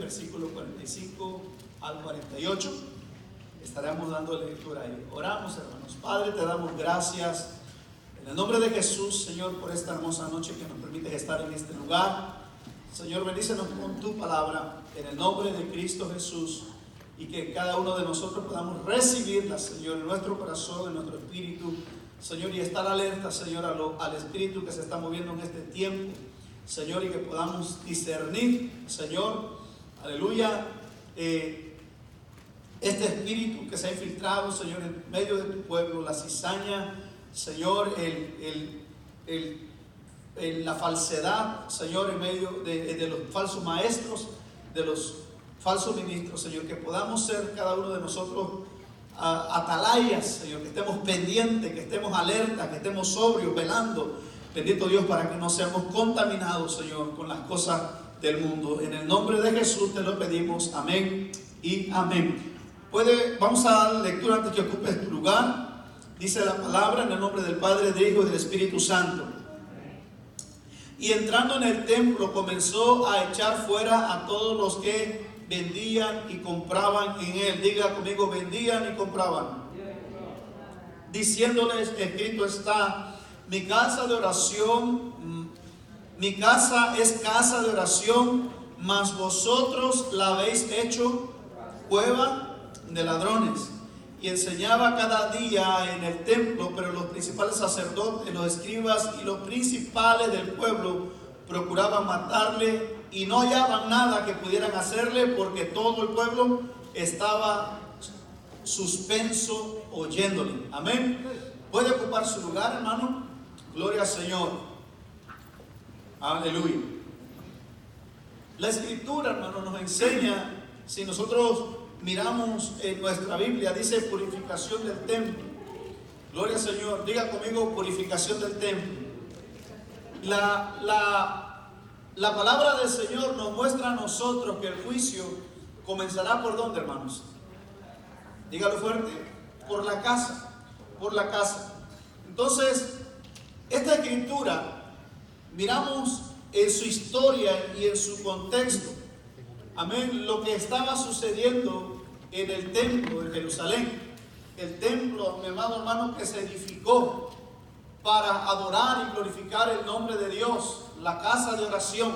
versículo 45 al 48. Estaremos dando lectura ahí. Oramos, hermanos. Padre, te damos gracias en el nombre de Jesús, Señor, por esta hermosa noche que nos permites estar en este lugar. Señor, bendícenos con tu palabra en el nombre de Cristo Jesús, y que cada uno de nosotros podamos recibirla, Señor, en nuestro corazón, en nuestro espíritu, Señor, y estar alerta, Señor, al espíritu que se está moviendo en este tiempo, Señor, y que podamos discernir, Señor, aleluya, este espíritu que se ha infiltrado, Señor, en medio de tu pueblo, la cizaña, Señor, la falsedad, Señor, en medio de los falsos maestros, de los falsos ministros, Señor, que podamos ser cada uno de nosotros atalayas, Señor, que estemos pendientes, que estemos alerta, que estemos sobrios, velando, bendito Dios, para que no seamos contaminados, Señor, con las cosas del mundo. En el nombre de Jesús te lo pedimos, amén y amén. Vamos a dar lectura antes que ocupes tu lugar. Dice la palabra en el nombre del Padre, del Hijo y del Espíritu Santo. Y entrando en el templo comenzó a echar fuera a todos los que vendían y compraban en él. Diga conmigo, vendían y compraban. Diciéndoles, escrito está, mi casa es casa de oración, mas vosotros la habéis hecho cueva de ladrones. Y enseñaba cada día en el templo, pero los principales sacerdotes, los escribas y los principales del pueblo procuraban matarle y no hallaban nada que pudieran hacerle, porque todo el pueblo estaba suspenso oyéndole. Amén. ¿Puede ocupar su lugar, hermano? Gloria al Señor. Aleluya. La escritura, hermano, nos enseña, si nosotros miramos en nuestra Biblia, dice purificación del templo. Gloria al Señor. Diga conmigo, purificación del templo. La palabra del Señor nos muestra a nosotros que el juicio comenzará ¿por dónde, hermanos? Dígalo fuerte. Por la casa. Por la casa. Entonces, esta escritura, miramos en su historia y en su contexto, amén, lo que estaba sucediendo en el templo de Jerusalén. El templo, mi amado hermano, que se edificó para adorar y glorificar el nombre de Dios, la casa de oración,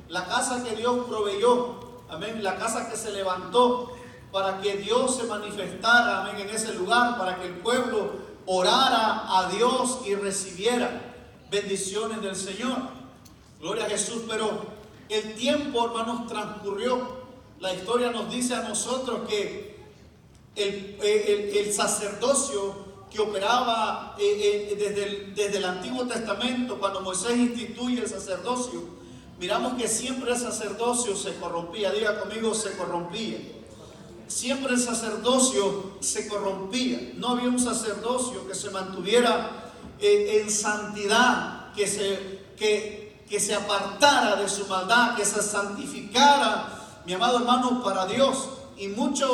la casa que Dios proveyó, amén, la casa que se levantó para que Dios se manifestara, amén, en ese lugar, para que el pueblo orara a Dios y recibiera bendiciones del Señor. Gloria a Jesús. Pero el tiempo, hermanos, transcurrió. La historia nos dice a nosotros que el sacerdocio que operaba desde el Antiguo Testamento, cuando Moisés instituye el sacerdocio, miramos que siempre el sacerdocio se corrompía. Diga conmigo, se corrompía. Siempre el sacerdocio se corrompía. No había un sacerdocio que se mantuviera en santidad, que se apartara de su maldad, que se santificara, mi amado hermano, para Dios. Y muchas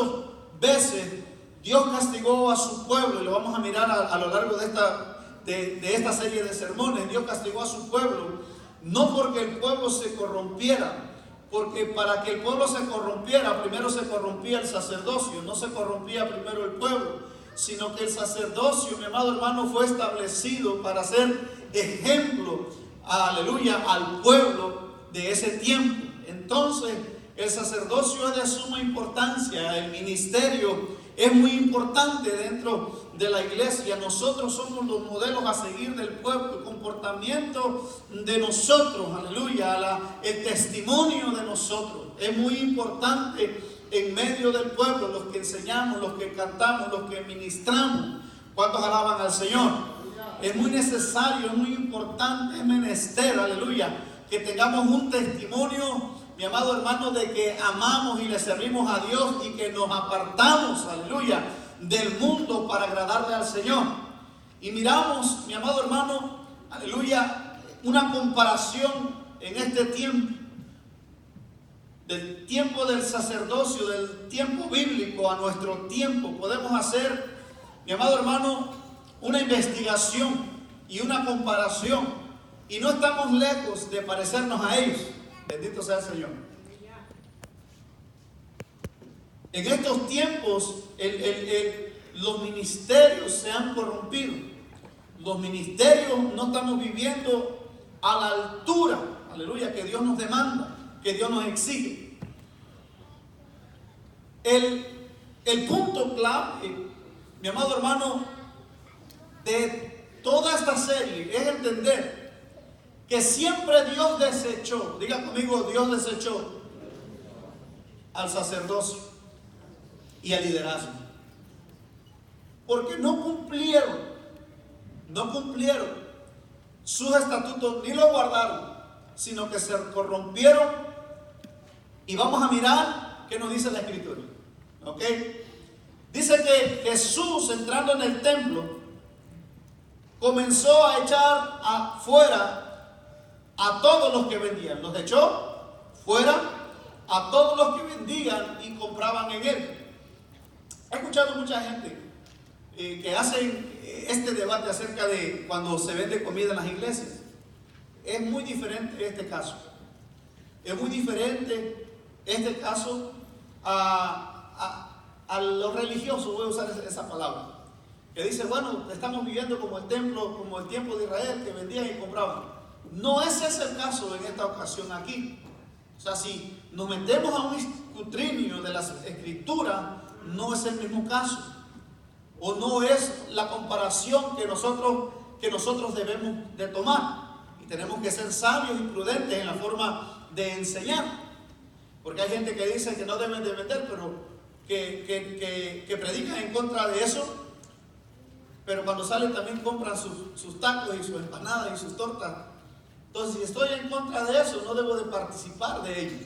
veces Dios castigó a su pueblo, y lo vamos a mirar a lo largo de esta serie de sermones. Dios castigó a su pueblo, no porque el pueblo se corrompiera, porque para que el pueblo se corrompiera, primero se corrompía el sacerdocio, no se corrompía primero el pueblo, sino que el sacerdocio, mi amado hermano, fue establecido para ser ejemplo, aleluya, al pueblo de ese tiempo. Entonces, el sacerdocio es de suma importancia, el ministerio es muy importante dentro de la iglesia. Nosotros somos los modelos a seguir del pueblo, el comportamiento de nosotros, aleluya, el testimonio de nosotros es muy importante en medio del pueblo, los que enseñamos, los que cantamos, los que ministramos. ¿Cuántos alaban al Señor? Es muy necesario, es muy importante, es menester, aleluya, que tengamos un testimonio, mi amado hermano, de que amamos y le servimos a Dios y que nos apartamos, aleluya, del mundo para agradarle al Señor. Y miramos, mi amado hermano, aleluya, una comparación en este tiempo, del tiempo del sacerdocio, del tiempo bíblico a nuestro tiempo. Podemos hacer, mi amado hermano, una investigación y una comparación, y no estamos lejos de parecernos a ellos. Bendito sea el Señor. En estos tiempos los ministerios se han corrompido. Los ministerios no estamos viviendo a la altura, aleluya, que Dios nos demanda, que Dios nos exige. El punto clave, mi amado hermano, de toda esta serie es entender que siempre Dios desechó, diga conmigo, Dios desechó al sacerdocio y al liderazgo, porque no cumplieron sus estatutos, ni lo guardaron, sino que se corrompieron. Y vamos a mirar qué nos dice la Escritura. ¿Ok? Dice que Jesús, entrando en el templo, comenzó a echar afuera a todos los que vendían. Los echó fuera a todos los que vendían y compraban en él. He escuchado mucha gente que hacen este debate acerca de cuando se vende comida en las iglesias. Es muy diferente este caso. Es muy diferente este caso a los religiosos, voy a usar esa palabra, que dice, bueno, estamos viviendo como el templo, como el tiempo de Israel, que vendían y compraban. No es ese el caso en esta ocasión aquí. O sea, si nos metemos a un escrutinio de las Escrituras, no es el mismo caso, o no es la comparación que nosotros debemos de tomar. Y tenemos que ser sabios y prudentes en la forma de enseñar, porque hay gente que dice que no deben de vender, pero que predican en contra de eso, pero cuando salen también compran sus tacos y sus empanadas y sus tortas. Entonces, si estoy en contra de eso, no debo de participar de ello.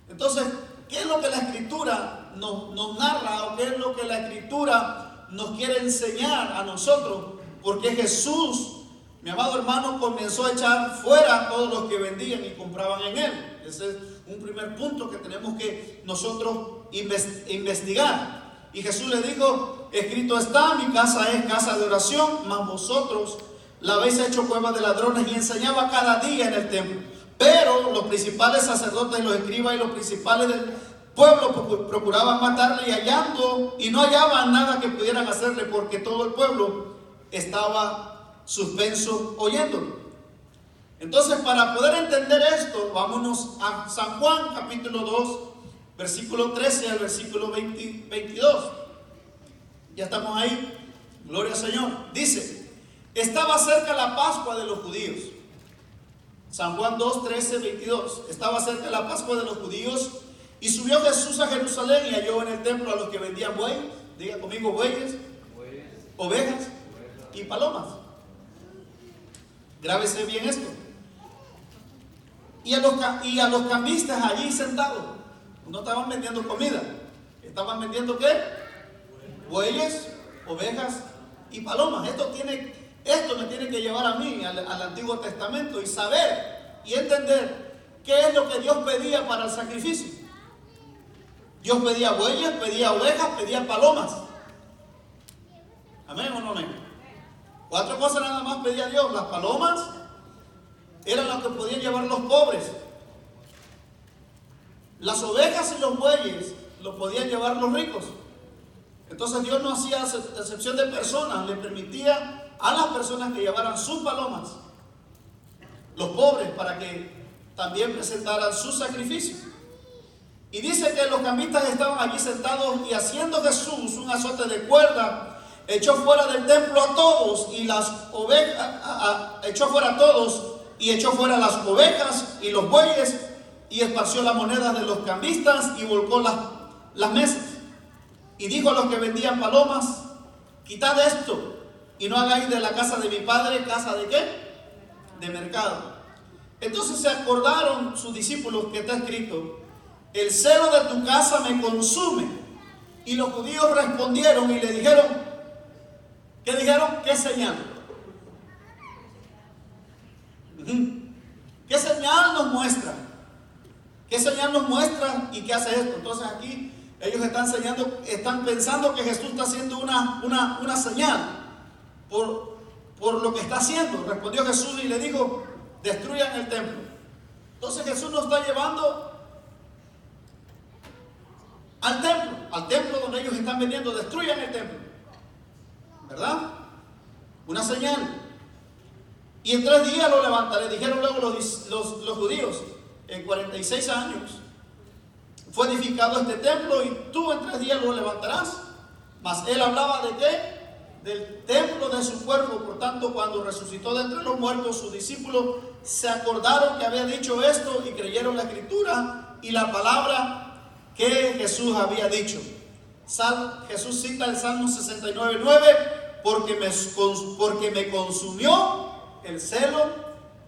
Entonces, ¿qué es lo que la Escritura nos narra, o qué es lo que la Escritura nos quiere enseñar a nosotros? Porque Jesús, mi amado hermano, comenzó a echar fuera a todos los que vendían y compraban en él. Ese es un primer punto que tenemos que nosotros investigar. Y Jesús le dijo, escrito está, mi casa es casa de oración, mas vosotros la habéis hecho cueva de ladrones. Y enseñaba cada día en el templo. Pero los principales sacerdotes, los escribas y los principales del pueblo procuraban matarle, y no hallaban nada que pudieran hacerle, porque todo el pueblo estaba suspenso oyéndolo. Entonces, para poder entender esto, vámonos a San Juan, capítulo 2, versículo 13 al versículo 22. Ya estamos ahí. Gloria al Señor. Dice, estaba cerca la Pascua de los judíos. San Juan 2, 13, 22. Estaba cerca la Pascua de los judíos, y subió Jesús a Jerusalén y halló en el templo a los que vendían bueyes, diga conmigo, bueyes, ovejas y palomas. Grábese bien esto. Y a los cambistas allí sentados. No estaban vendiendo comida, estaban vendiendo ¿qué? Bueyes, ovejas y palomas. Esto me tiene que llevar a mí al Antiguo Testamento y saber y entender qué es lo que Dios pedía para el sacrificio. Dios pedía bueyes, pedía ovejas, pedía palomas. ¿Amén o no amén? 4 cosas nada más pedía Dios. Las palomas eran las que podían llevar los pobres. Las ovejas y los bueyes lo podían llevar los ricos. Entonces Dios no hacía excepción de personas, le permitía a las personas que llevaran sus palomas, los pobres, para que también presentaran su sacrificio. Y dice que los cambistas estaban allí sentados, y haciendo Jesús un azote de cuerda, echó fuera del templo a todos, y las ovejas, echó fuera a todos, y echó fuera las ovejas y los bueyes, y esparció las monedas de los cambistas, y volcó las mesas. Y dijo a los que vendían palomas, quitad esto, y no hagáis de la casa de mi padre casa de ¿qué? De mercado. Entonces se acordaron sus discípulos que está escrito, el celo de tu casa me consume. Y los judíos respondieron y le dijeron, ¿qué dijeron? ¿Qué señal? ¿Qué señal nos muestra? ¿Qué señal nos muestra y qué hace esto? Entonces aquí ellos están pensando que Jesús está haciendo una señal por lo que está haciendo. Respondió Jesús y le dijo, destruyan el templo. Entonces Jesús nos está llevando al están vendiendo, destruyan el templo, ¿verdad? Una señal. Y en 3 días lo levantaré. Dijeron luego los judíos, en 46 años fue edificado este templo y tú en 3 días lo levantarás. Mas él hablaba de ¿qué? Del templo de su cuerpo. Por tanto, cuando resucitó de entre los muertos, sus discípulos se acordaron que había dicho esto y creyeron la escritura y la palabra que Jesús había dicho. Jesús cita el Salmo 69:9, porque me consumió el celo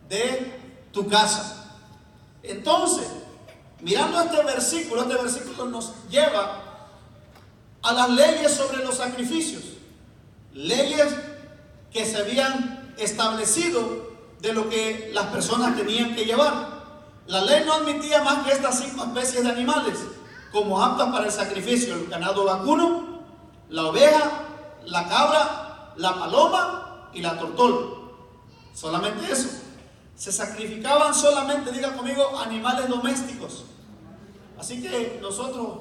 de tu casa. Entonces, mirando este versículo nos lleva a las leyes sobre los sacrificios, leyes que se habían establecido de lo que las personas tenían que llevar. La ley no admitía más que estas 5 especies de animales como aptas para el sacrificio: el ganado vacuno, la oveja, la cabra, la paloma y la tortola. Solamente eso. Se sacrificaban solamente, diga conmigo, animales domésticos. Así que nosotros,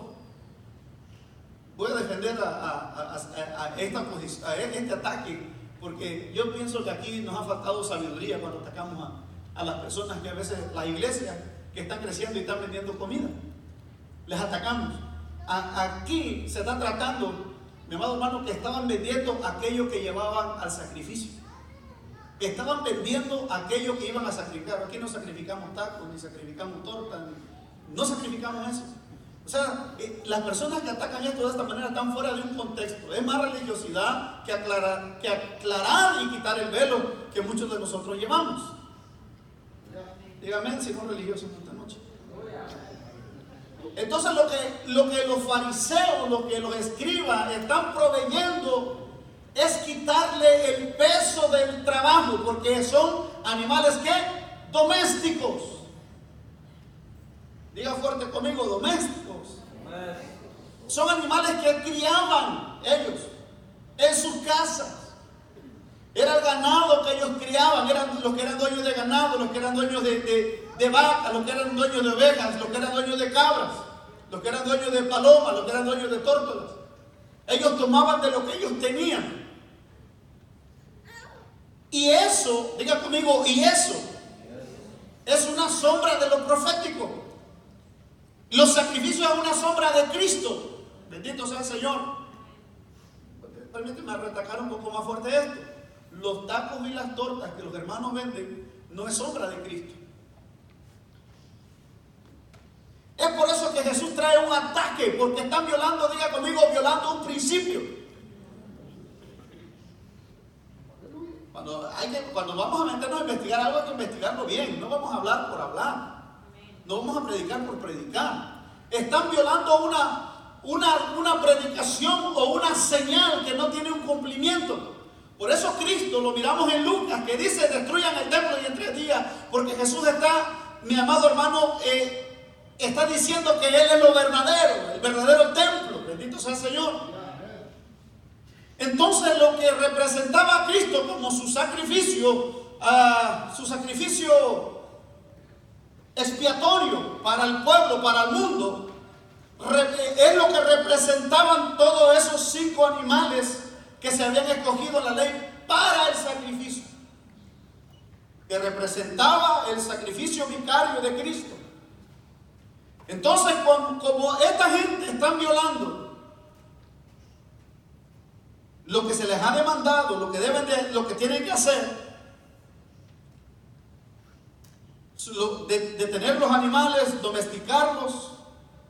voy a defender a este ataque, porque yo pienso que aquí nos ha faltado sabiduría cuando atacamos a las personas que a veces, las iglesias que están creciendo y están vendiendo comida, les atacamos. Aquí se está tratando, mi amado hermano, que estaban vendiendo aquello que llevaban al sacrificio. Estaban vendiendo aquello que iban a sacrificar. Aquí no sacrificamos tacos, ni sacrificamos tortas, no sacrificamos eso. O sea, las personas que atacan esto de esta manera están fuera de un contexto. Es más religiosidad que aclarar y quitar el velo que muchos de nosotros llevamos. Dígame si no religiosos esta noche. Entonces lo que los fariseos, lo que los escribas están proveyendo es quitarle el peso del trabajo, porque son animales ¿qué? Domésticos. Diga fuerte conmigo, domésticos. Son animales que criaban ellos en sus casas. Era el ganado que ellos criaban, eran los que eran dueños de ganado, los que eran dueños de vacas, los que eran dueños de ovejas, los que eran dueños de cabras, los que eran dueños de palomas, los que eran dueños de tórtolas. Ellos tomaban de lo que ellos tenían. Y eso, diga conmigo, y eso es una sombra de lo profético. Los sacrificios es una sombra de Cristo. Bendito sea el Señor. Permíteme retacar un poco más fuerte esto. Los tacos y las tortas que los hermanos venden no es sombra de Cristo. Es por eso que Jesús trae un ataque, porque están violando, diga conmigo, violando un principio. Cuando vamos a meternos a investigar algo, hay que investigarlo bien. No vamos a hablar por hablar. No vamos a predicar por predicar. Están violando una predicación o una señal que no tiene un cumplimiento. Por eso Cristo, lo miramos en Lucas, que dice: destruyan el templo y en 3 días. Porque Jesús está, mi amado hermano, está diciendo que Él es lo verdadero, el verdadero templo. Bendito sea el Señor. Entonces lo que representaba a Cristo como su sacrificio expiatorio para el pueblo, para el mundo, es lo que representaban todos esos 5 animales que se habían escogido en la ley para el sacrificio, que representaba el sacrificio vicario de Cristo. Entonces, como esta gente están violando lo que se les ha demandado, lo que tienen que hacer, de tener los animales, domesticarlos,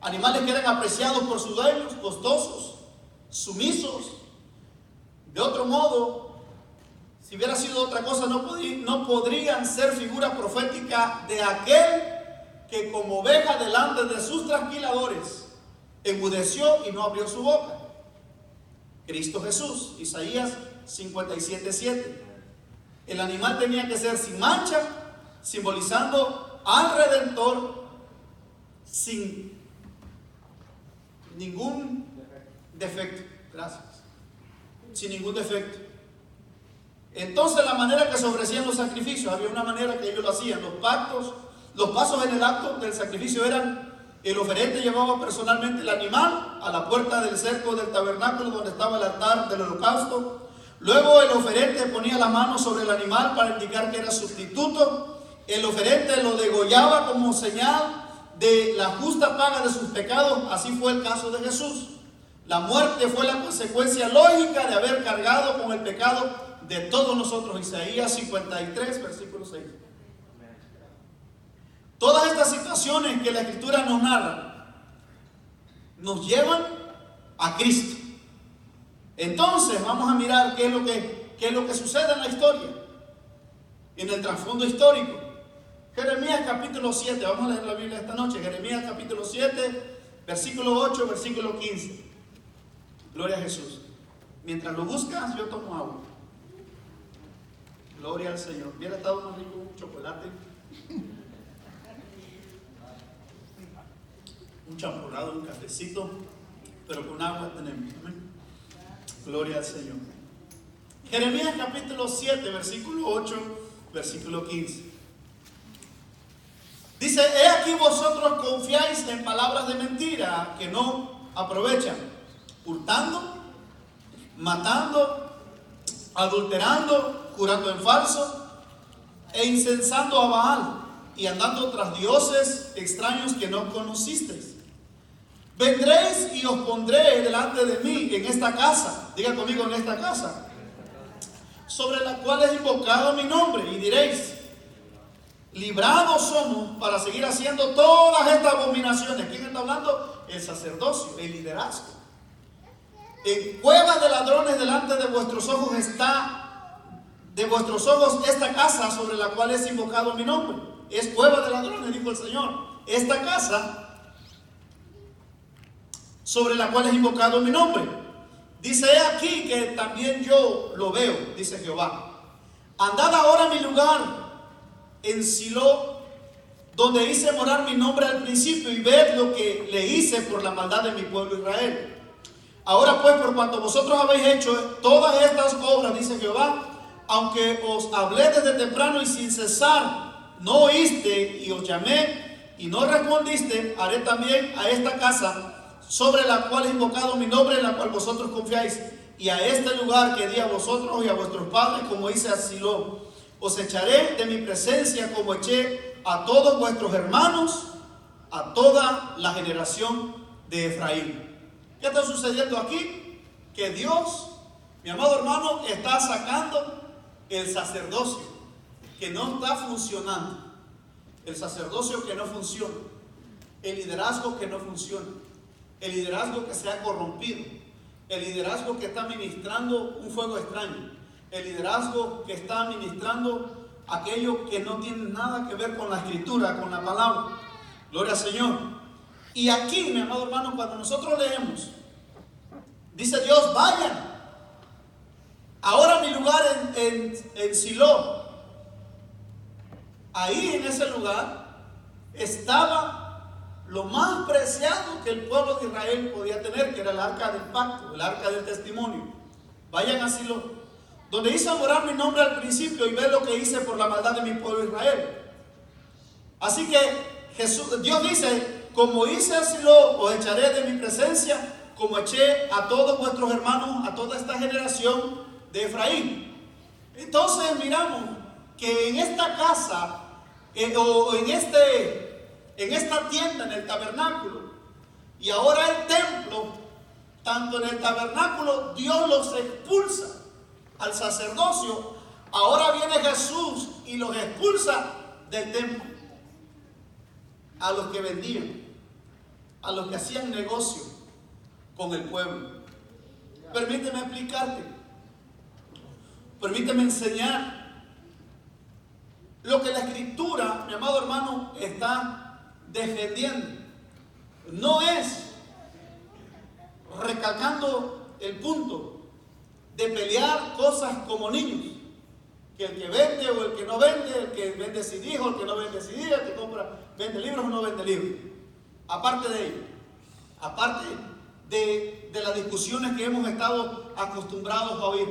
animales que eran apreciados por sus dueños, costosos, sumisos. De otro modo, si hubiera sido otra cosa, no podrían ser figura profética de aquel que como oveja delante de sus trasquiladores enmudeció y no abrió su boca. Cristo Jesús, Isaías 57:7. El animal tenía que ser sin mancha, simbolizando al Redentor, sin ningún defecto. Gracias. Sin ningún defecto. Entonces, la manera que se ofrecían los sacrificios, había una manera que ellos lo hacían. Los pasos en el acto del sacrificio eran El oferente llevaba personalmente el animal a la puerta del cerco del tabernáculo donde estaba el altar del holocausto. Luego el oferente ponía la mano sobre el animal para indicar que era sustituto. El oferente lo degollaba como señal de la justa paga de sus pecados. Así fue el caso de Jesús. La muerte fue la consecuencia lógica de haber cargado con el pecado de todos nosotros. Isaías 53, versículo 6. Todas estas situaciones que la Escritura nos narra nos llevan a Cristo. Entonces vamos a mirar qué es lo que sucede en la historia, en el trasfondo histórico. Jeremías capítulo 7, vamos a leer la Biblia esta noche. Jeremías capítulo 7, versículo 8, versículo 15. Gloria a Jesús. Mientras lo buscas, yo tomo agua. Gloria al Señor. Hubiera estado más rico un chocolate, un champurrado, un cafecito, pero con agua tenemos. Amén. Gloria al Señor. Jeremías capítulo 7, versículo 8, versículo 15. Dice: he aquí vosotros confiáis en palabras de mentira que no aprovechan, hurtando, matando, adulterando, jurando en falso e incensando a Baal y andando tras dioses extraños que no conocisteis. Vendréis y os pondré delante de mí en esta casa, diga conmigo, en esta casa, sobre la cual es invocado mi nombre, y diréis: librados somos para seguir haciendo todas estas abominaciones. ¿Quién está hablando? El sacerdocio, el liderazgo. En cuevas de ladrones delante de vuestros ojos está, de vuestros ojos, esta casa sobre la cual es invocado mi nombre. Es cueva de ladrones, dijo el Señor. Esta casa sobre la cual es invocado mi nombre. Dice: he aquí que también yo lo veo, dice Jehová. Andad ahora a mi lugar en Silo, donde hice morar mi nombre al principio, y ved lo que le hice por la maldad de mi pueblo Israel. Ahora pues, por cuanto vosotros habéis hecho todas estas obras, dice Jehová, aunque os hablé desde temprano y sin cesar, no oíste, y os llamé y no respondiste, haré también a esta casa sobre la cual he invocado mi nombre, en la cual vosotros confiáis, y a este lugar que di a vosotros y a vuestros padres, como hice a Silo. Os echaré de mi presencia como eché a todos vuestros hermanos, a toda la generación de Efraín. ¿Qué está sucediendo aquí? Que Dios, mi amado hermano, está sacando el sacerdocio que no está funcionando, el sacerdocio que no funciona, el liderazgo que no funciona, el liderazgo que se ha corrompido, el liderazgo que está ministrando un fuego extraño, el liderazgo que está ministrando aquello que no tiene nada que ver con la Escritura, con la palabra. Gloria al Señor. Y aquí, mi amado hermano, cuando nosotros leemos, dice Dios: vayan ahora a mi lugar en Silo. Ahí en ese lugar estaba lo más preciado que el pueblo de Israel podía tener, que era el arca del pacto, el arca del testimonio. Vayan a Silo, donde hice morar mi nombre al principio, y ve lo que hice por la maldad de mi pueblo Israel. Así que Dios dice: como hice a Silo, os echaré de mi presencia, como eché a todos vuestros hermanos, a toda esta generación de Efraín. Entonces miramos que en esta casa, o en esta tienda, en el tabernáculo, y ahora el templo, tanto en el tabernáculo Dios los expulsa al sacerdocio, ahora viene Jesús y los expulsa del templo. A los que vendían, a los que hacían negocio con el pueblo. Permíteme explicarte, permíteme enseñar lo que la Escritura, mi amado hermano, está defendiendo. No es recalcando el punto de pelear cosas como niños, que el que vende o el que no vende, el que vende CD o el que no vende CD, el que compra, vende libros o no vende libros. Aparte de ello, aparte de las discusiones que hemos estado acostumbrados a oír,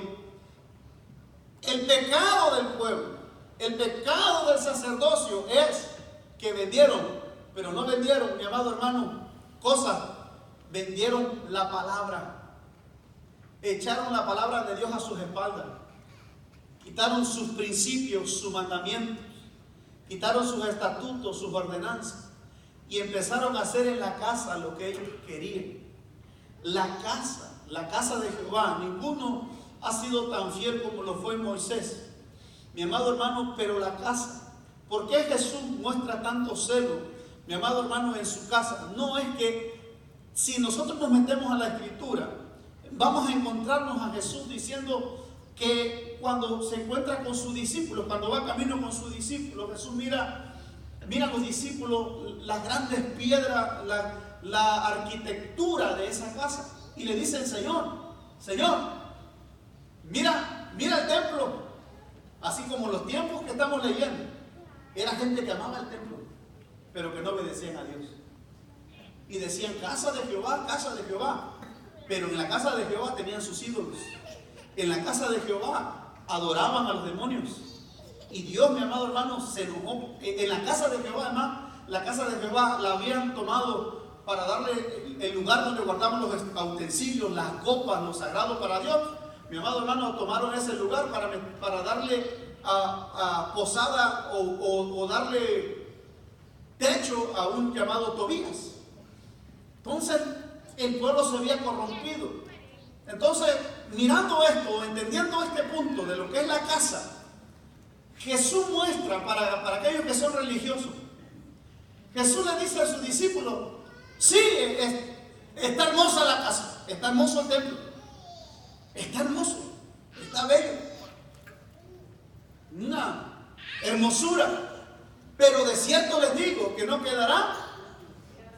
el pecado del pueblo, el pecado del sacerdocio es que vendieron pero no vendieron, mi amado hermano, cosas. Vendieron la palabra. Echaron la palabra de Dios a sus espaldas. Quitaron sus principios, sus mandamientos. Quitaron sus estatutos, sus ordenanzas. Y empezaron a hacer en la casa lo que ellos querían. La casa de Jehová. Ninguno ha sido tan fiel como lo fue Moisés, mi amado hermano, pero la casa. ¿Por qué Jesús muestra tanto celo, mi amado hermano, en su casa? No es que si nosotros nos metemos a la Escritura, vamos a encontrarnos a Jesús diciendo que cuando se encuentra con sus discípulos, cuando va camino con sus discípulos, Jesús mira a los discípulos, las grandes piedras, la arquitectura de esa casa, y le dicen: Señor, mira el templo. Así como los tiempos que estamos leyendo, era gente que amaba el templo, pero que no obedecían a Dios. Y decían: casa de Jehová, pero en la casa de Jehová tenían sus ídolos. En la casa de Jehová adoraban a los demonios. Y Dios, mi amado hermano, se enojó. En la casa de Jehová, además, la casa de Jehová la habían tomado para darle el lugar donde guardaban los utensilios, las copas, lo sagrado para Dios. Mi amado hermano, tomaron ese lugar para darle a posada o darle techo a un llamado Tobías. Entonces el pueblo se había corrompido. Entonces, mirando esto, entendiendo este punto de lo que es la casa, Jesús muestra para aquellos que son religiosos. Jesús le dice a sus discípulos: sí, está hermosa la casa, está hermoso el templo, está hermoso, está bello, una hermosura, pero de cierto les digo que no quedará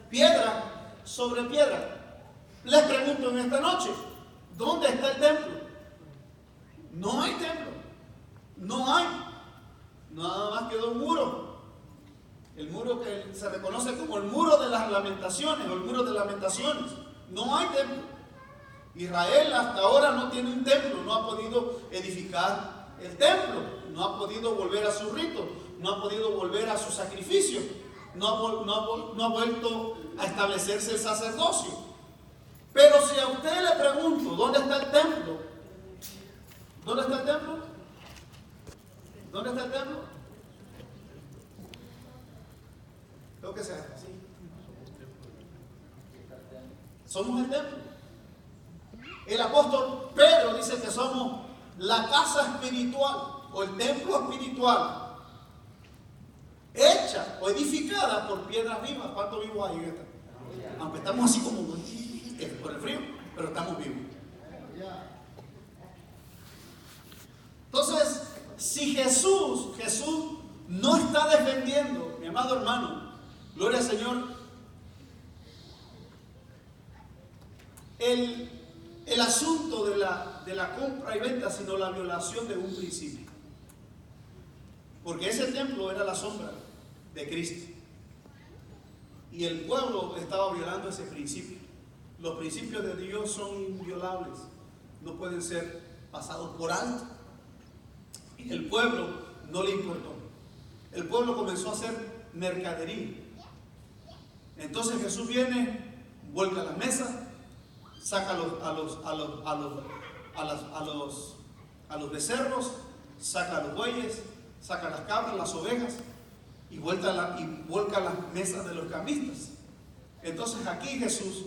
piedra sobre piedra. Les pregunto en esta noche: ¿dónde está el templo? No hay templo, no hay, nada más quedó un muro. El muro que se reconoce como el muro de las lamentaciones, o el muro de lamentaciones. No hay templo. Israel hasta ahora no tiene un templo, no ha podido edificar el templo, no ha podido volver a sus ritos, no ha podido volver a sus sacrificios, no ha vuelto a establecerse el sacerdocio. Pero si a usted le pregunto: ¿dónde está el templo? ¿Dónde está el templo? ¿Dónde está el templo? Creo que sea así. Somos el templo. El apóstol Pedro dice que somos la casa espiritual o el templo espiritual, hecha o edificada por piedras vivas. ¿Cuántos vivos hay en esta? Aunque estamos así como por el frío, pero estamos vivos. Entonces, si Jesús no está defendiendo, mi amado hermano, gloria al Señor, el asunto de la compra y venta, sino la violación de un principio. Porque ese templo era la sombra de Cristo. Y el pueblo estaba violando ese principio. Los principios de Dios son inviolables, no pueden ser pasados por alto. Y el pueblo no le importó. El pueblo comenzó a hacer mercadería. Entonces Jesús viene, vuelca las mesas, saca a los becerros, saca a los bueyes, saca las cabras, las ovejas, y vuelca las mesas de los cambistas. Entonces aquí Jesús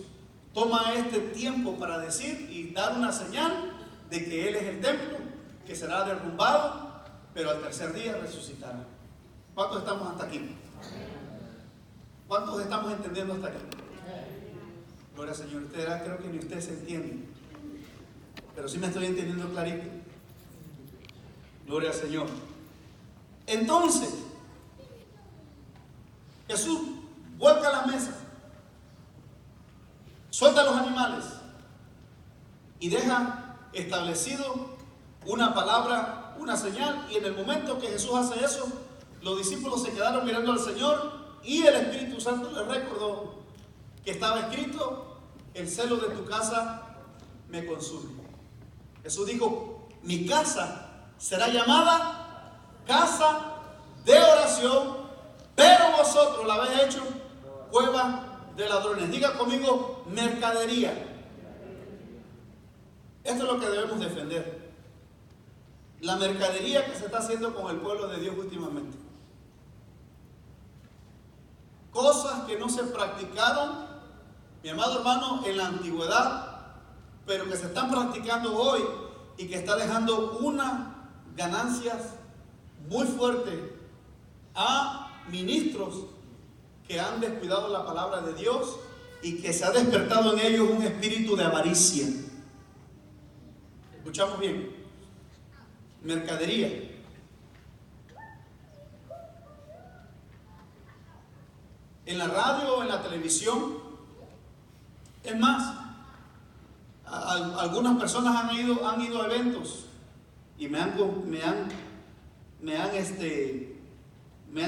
toma este tiempo para decir y dar una señal de que Él es el templo, que será derrumbado, pero al tercer día resucitará. ¿Cuántos estamos hasta aquí? ¿Cuántos estamos entendiendo hasta aquí? Gloria al Señor. Creo que ni usted se entiende, pero sí me estoy entendiendo clarito. Gloria al Señor. Entonces, Jesús vuelca las mesas, suelta a los animales y deja establecido una palabra, una señal. Y en el momento que Jesús hace eso, los discípulos se quedaron mirando al Señor y el Espíritu Santo les recordó que estaba escrito: el celo de tu casa me consume. Jesús dijo: mi casa será llamada casa de oración, pero vosotros la habéis hecho cueva de ladrones. Diga conmigo, mercadería. Esto es lo que debemos defender. La mercadería que se está haciendo con el pueblo de Dios últimamente. Cosas que no se practicaron, mi amado hermano, en la antigüedad, pero que se están practicando hoy y que está dejando unas ganancias muy fuertes a ministros que han descuidado la palabra de Dios y que se ha despertado en ellos un espíritu de avaricia. ¿Escuchamos bien? Mercadería. En la radio, en la televisión. Es más, algunas personas han ido a eventos y me han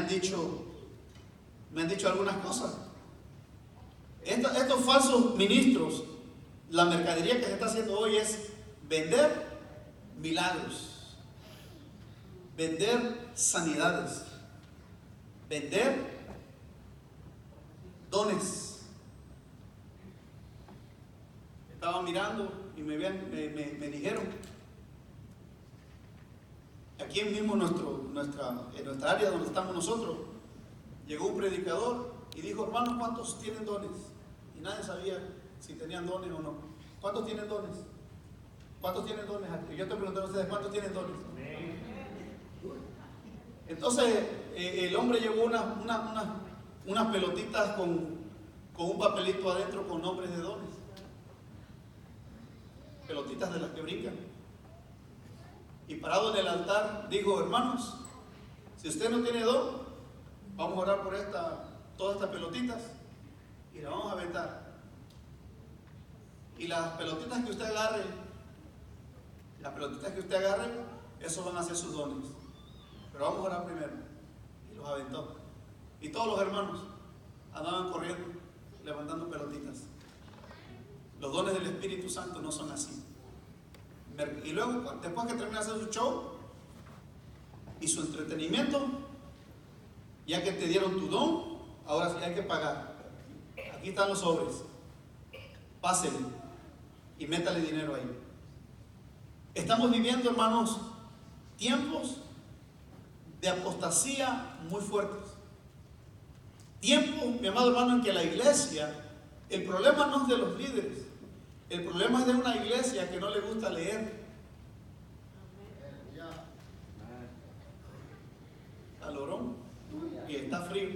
dicho algunas cosas. Estos falsos ministros, la mercadería que se está haciendo hoy es vender milagros, vender sanidades, vender dones. Estaba mirando y me dijeron, aquí mismo en nuestra área donde estamos nosotros, llegó un predicador y dijo: hermanos, ¿cuántos tienen dones? Y nadie sabía si tenían dones o no. ¿Cuántos tienen dones? ¿Cuántos tienen dones? Yo te pregunté a ustedes, ¿cuántos tienen dones? Entonces el hombre llevó unas pelotitas con un papelito adentro con nombres de dones. Pelotitas de las que brincan. Y parado en el altar dijo: hermanos, si usted no tiene don, vamos a orar por todas estas pelotitas y las vamos a aventar. Y las pelotitas que usted agarre, esos van a ser sus dones. Pero vamos a orar primero. Y los aventó. Y todos los hermanos andaban corriendo, levantando pelotitas. Los dones del Espíritu Santo no son así. Y luego, después que termina de hacer su show y su entretenimiento, ya que te dieron tu don, ahora sí hay que pagar. Aquí están los sobres. Pásele y métale dinero ahí. Estamos viviendo, hermanos, tiempos de apostasía muy fuertes. Tiempos, mi amado hermano, en que la iglesia, el problema no es de los líderes, el problema es de una iglesia que no le gusta leer. Calorón y está frío.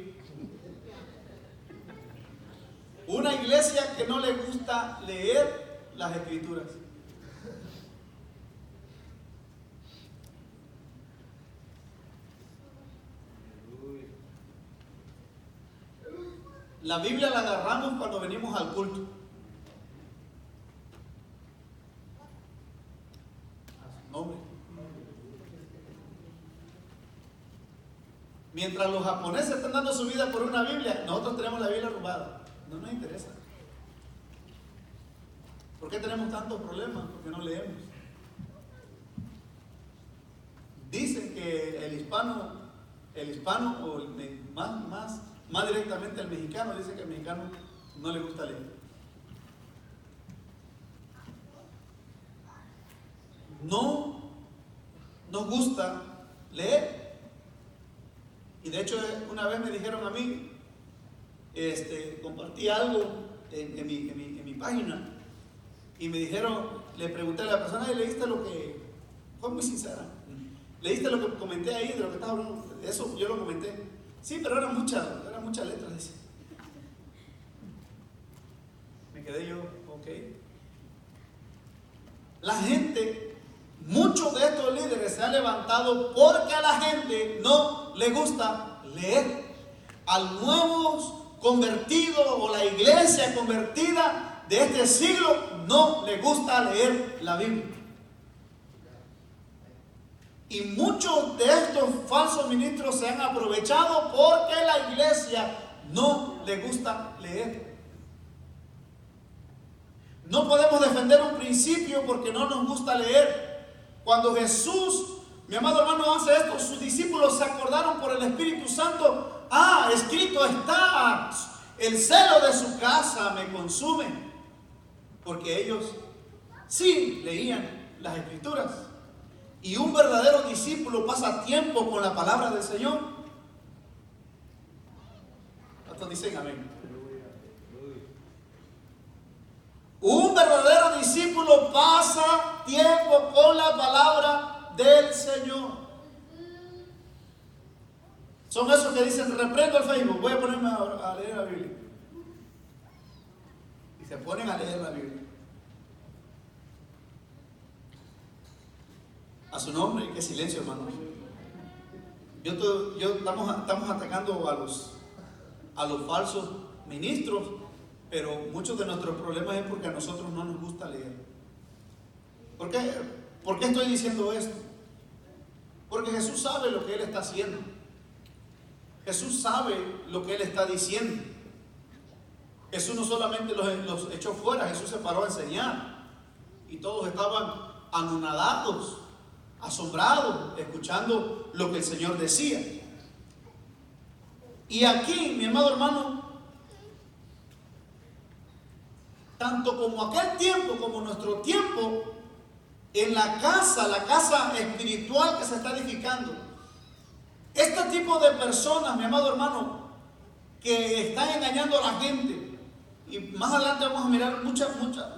Una iglesia que no le gusta leer las escrituras. La Biblia la agarramos cuando venimos al culto. A su nombre. Mientras los japoneses están dando su vida por una Biblia, nosotros tenemos la Biblia robada. No nos interesa. ¿Por qué tenemos tantos problemas? Porque no leemos. Dicen que el hispano o más directamente el mexicano, dice que al mexicano no le gusta leer. No nos gusta leer. Y de hecho, una vez me dijeron a mí, compartí algo en mi página, y me dijeron, le pregunté a la persona: ¿y leíste lo que? Fue muy sincera. ¿Leíste lo que comenté ahí, de lo que estaba hablando? Eso yo lo comenté. Sí, pero eran muchas letras, dice. Me quedé yo, ok. La gente, muchos de estos líderes se han levantado porque a la gente no le gusta leer. Al nuevo convertido o la iglesia convertida de este siglo no le gusta leer la Biblia. Y muchos de estos falsos ministros se han aprovechado porque la iglesia no le gusta leer. No podemos defender un principio porque no nos gusta leer. Cuando Jesús, mi amado hermano, hace esto, sus discípulos se acordaron por el Espíritu Santo: escrito está, el celo de su casa me consume, porque ellos sí leían las Escrituras. Y un verdadero discípulo pasa tiempo con la palabra del Señor. ¿Cuántos dicen amén? Un verdadero discípulo pasa tiempo con la palabra del Señor. Son esos que dicen, reprendo el Facebook, voy a ponerme a leer la Biblia. Y se ponen a leer la Biblia. A su nombre, qué silencio, hermanos. Estamos atacando a los falsos ministros, pero muchos de nuestros problemas es porque a nosotros no nos gusta leer. ¿Por qué estoy diciendo esto? Porque Jesús sabe lo que Él está haciendo. Jesús sabe lo que Él está diciendo. Jesús no solamente los echó fuera, Jesús se paró a enseñar. Y todos estaban anonadados, asombrados, escuchando lo que el Señor decía. Y aquí, mi amado hermano, tanto como aquel tiempo como nuestro tiempo, en la casa espiritual que se está edificando, este tipo de personas, mi amado hermano, que están engañando a la gente, y más adelante vamos a mirar mucha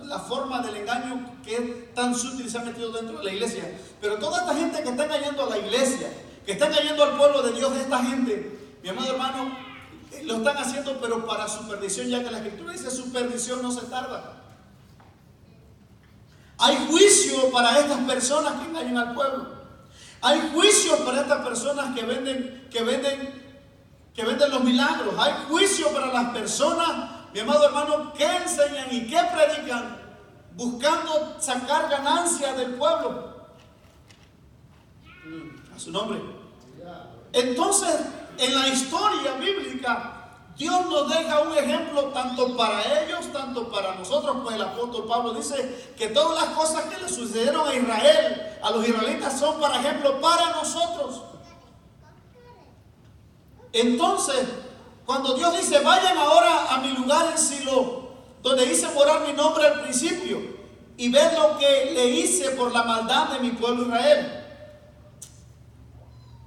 la forma del engaño que tan sutil se ha metido dentro de la iglesia, pero toda esta gente que está engañando a la iglesia, que está engañando al pueblo de Dios, esta gente, mi amado hermano, lo están haciendo pero para su perdición, ya que la Escritura dice su perdición no se tarda. Hay juicio para estas personas que engañan al pueblo. Hay juicio para estas personas que venden los milagros. Hay juicio para las personas, mi amado hermano, que enseñan y que predican buscando sacar ganancia del pueblo. A su nombre. Entonces, en la historia bíblica, Dios nos deja un ejemplo tanto para ellos, tanto para nosotros. Pues el apóstol Pablo dice que todas las cosas que le sucedieron a Israel, a los israelitas, son para ejemplo para nosotros. Entonces, cuando Dios dice, vayan ahora a mi lugar en Silo, donde hice morar mi nombre al principio, y ved lo que le hice por la maldad de mi pueblo Israel.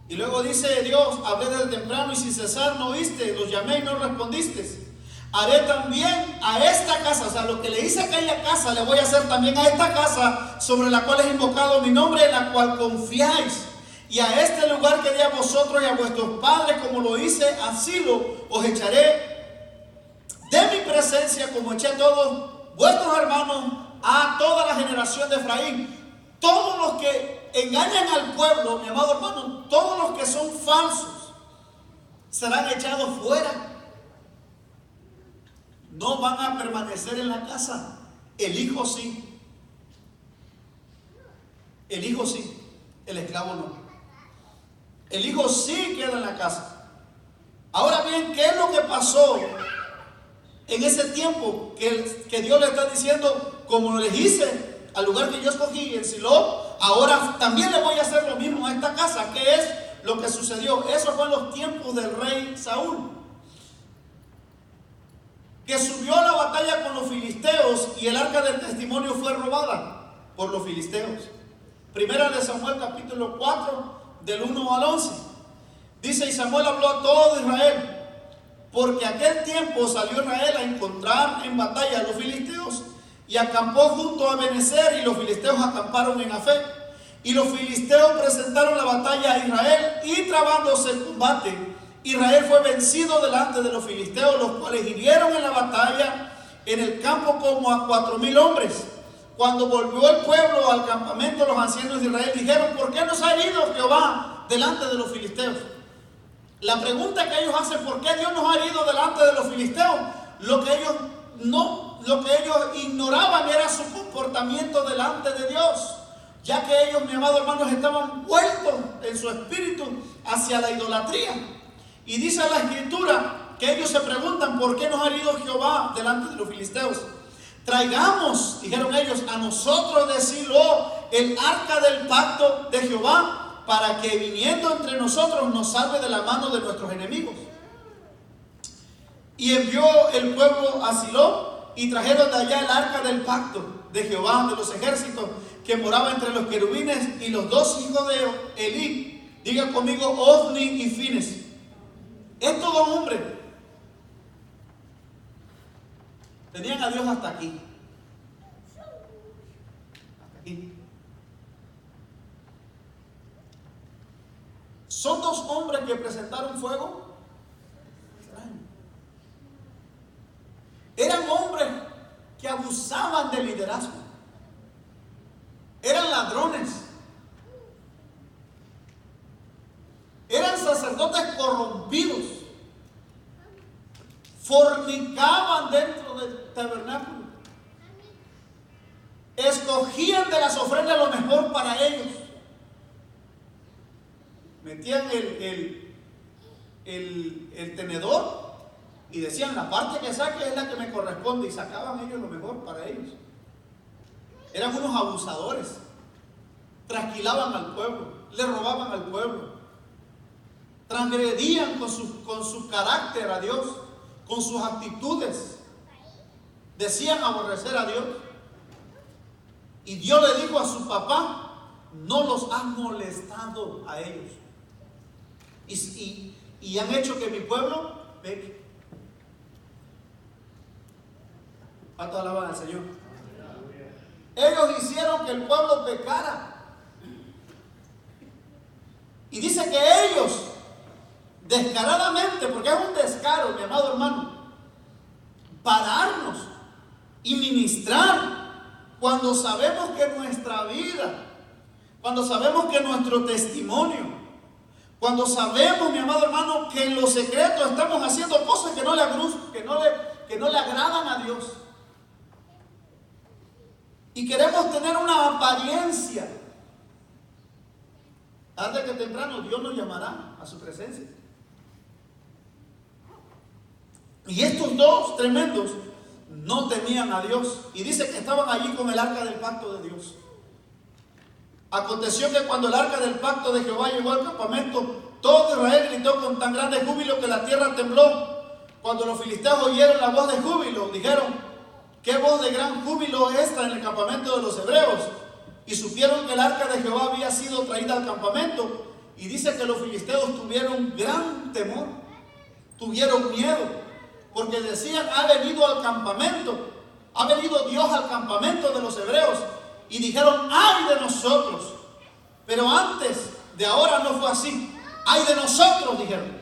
Y luego dice Dios, hablé desde temprano y sin cesar no oíste, los llamé y no respondiste. Haré también a esta casa, o sea, lo que le hice a aquella casa, le voy a hacer también a esta casa, sobre la cual he invocado mi nombre, en la cual confiáis. Y a este lugar que di a vosotros y a vuestros padres, como lo hice a Silo, os echaré de mi presencia, como eché a todos vuestros hermanos, a toda la generación de Efraín. Todos los que engañan al pueblo, mi amado hermano, todos los que son falsos, serán echados fuera. No van a permanecer en la casa. El hijo sí. El hijo sí. El esclavo no. El hijo sí queda en la casa. Ahora bien, ¿qué es lo que pasó en ese tiempo que Dios le está diciendo, como les hice al lugar que yo escogí en Silo, ahora también le voy a hacer lo mismo a esta casa? ¿Qué es lo que sucedió? Eso fue en los tiempos del rey Saúl, que subió a la batalla con los filisteos y el arca del testimonio fue robada por los filisteos. Primera de Samuel capítulo 4 del 1 al 11. Dice, y Samuel habló a todo Israel, porque aquel tiempo salió Israel a encontrar en batalla a los filisteos, y acampó junto a Ebenezer, y los filisteos acamparon en Afec. Y los filisteos presentaron la batalla a Israel, y trabándose el combate, Israel fue vencido delante de los filisteos, los cuales hirieron en la batalla en el campo como a 4,000 hombres. Cuando volvió el pueblo al campamento, los ancianos de Israel dijeron, ¿por qué nos ha herido Jehová delante de los filisteos? La pregunta que ellos hacen, ¿por qué Dios nos ha herido delante de los filisteos? Lo que ellos ignoraban era su comportamiento delante de Dios, ya que ellos, mi amado hermano, estaban vueltos en su espíritu hacia la idolatría. Y dice la Escritura que ellos se preguntan, ¿por qué nos ha herido Jehová delante de los filisteos? Traigamos, dijeron ellos, a nosotros de Silo el arca del pacto de Jehová, para que viniendo entre nosotros nos salve de la mano de nuestros enemigos. Y envió el pueblo a Silo y trajeron de allá el arca del pacto de Jehová de los ejércitos, que moraba entre los querubines, y los dos hijos de Elí, diga conmigo, Ofni y Fines. Estos dos hombres tenían a Dios hasta aquí. Hasta aquí. Son dos hombres que presentaron fuego extraño. Eran hombres que abusaban de liderazgo. Eran ladrones. Eran sacerdotes corrompidos. Fornicaban dentro del tabernáculo. Escogían de las ofrendas lo mejor para ellos. Metían el tenedor y decían, la parte que saque es la que me corresponde, y sacaban ellos lo mejor para ellos. Eran unos abusadores. Trasquilaban al pueblo, le robaban al pueblo, transgredían con su carácter a Dios, con sus actitudes. Decían aborrecer a Dios. Y Dios le dijo a su papá, no los has molestado a ellos. Y han hecho que mi pueblo peque. ¿Cuánto alaban al Señor? Ellos hicieron que el pueblo pecara. Y dice que ellos, descaradamente, porque es un descaro, mi amado hermano, pararnos y ministrar cuando sabemos que nuestra vida, cuando sabemos que nuestro testimonio, cuando sabemos, mi amado hermano, que en lo secreto estamos haciendo cosas que no le agradan a Dios. Y queremos tener una apariencia. Tarde que temprano Dios nos llamará a su presencia. Y estos dos tremendos no temían a Dios. Y dice que estaban allí con el arca del pacto de Dios. Aconteció que cuando el arca del pacto de Jehová llegó al campamento, todo Israel gritó con tan grande júbilo que la tierra tembló. Cuando los filisteos oyeron la voz de júbilo, dijeron, ¿qué voz de gran júbilo es esta en el campamento de los hebreos? Y supieron que el arca de Jehová había sido traída al campamento. Y dice que los filisteos tuvieron gran temor, tuvieron miedo, porque decían, ha venido al campamento, ha venido Dios al campamento de los hebreos. Y dijeron, ¡ay de nosotros! Pero antes de ahora no fue así. ¡Ay de nosotros!, dijeron.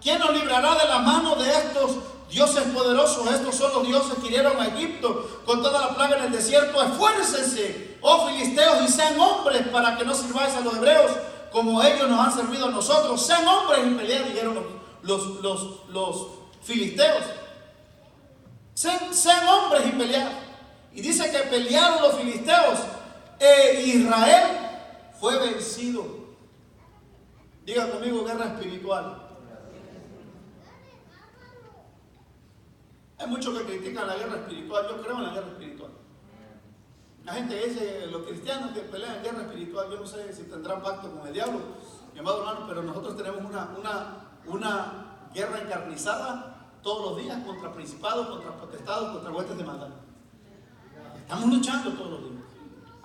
¿Quién nos librará de la mano de estos dioses poderosos? Estos son los dioses que hirieron a Egipto con toda la plaga en el desierto. Esfuércense, oh filisteos, y sean hombres para que no sirváis a los hebreos como ellos nos han servido a nosotros. Sean hombres y pelead, dijeron los filisteos. Sean hombres y pelead. Y dice que pelearon los filisteos e Israel fue vencido. Diga conmigo, guerra espiritual. Hay muchos que critican la guerra espiritual. Yo creo en la guerra espiritual. La gente dice, los cristianos que pelean en guerra espiritual, yo no sé si tendrán pacto con el diablo, mi amado hermano, pero nosotros tenemos una guerra encarnizada todos los días contra principados, contra potestados, contra huestes de maldad. Estamos luchando todos los días.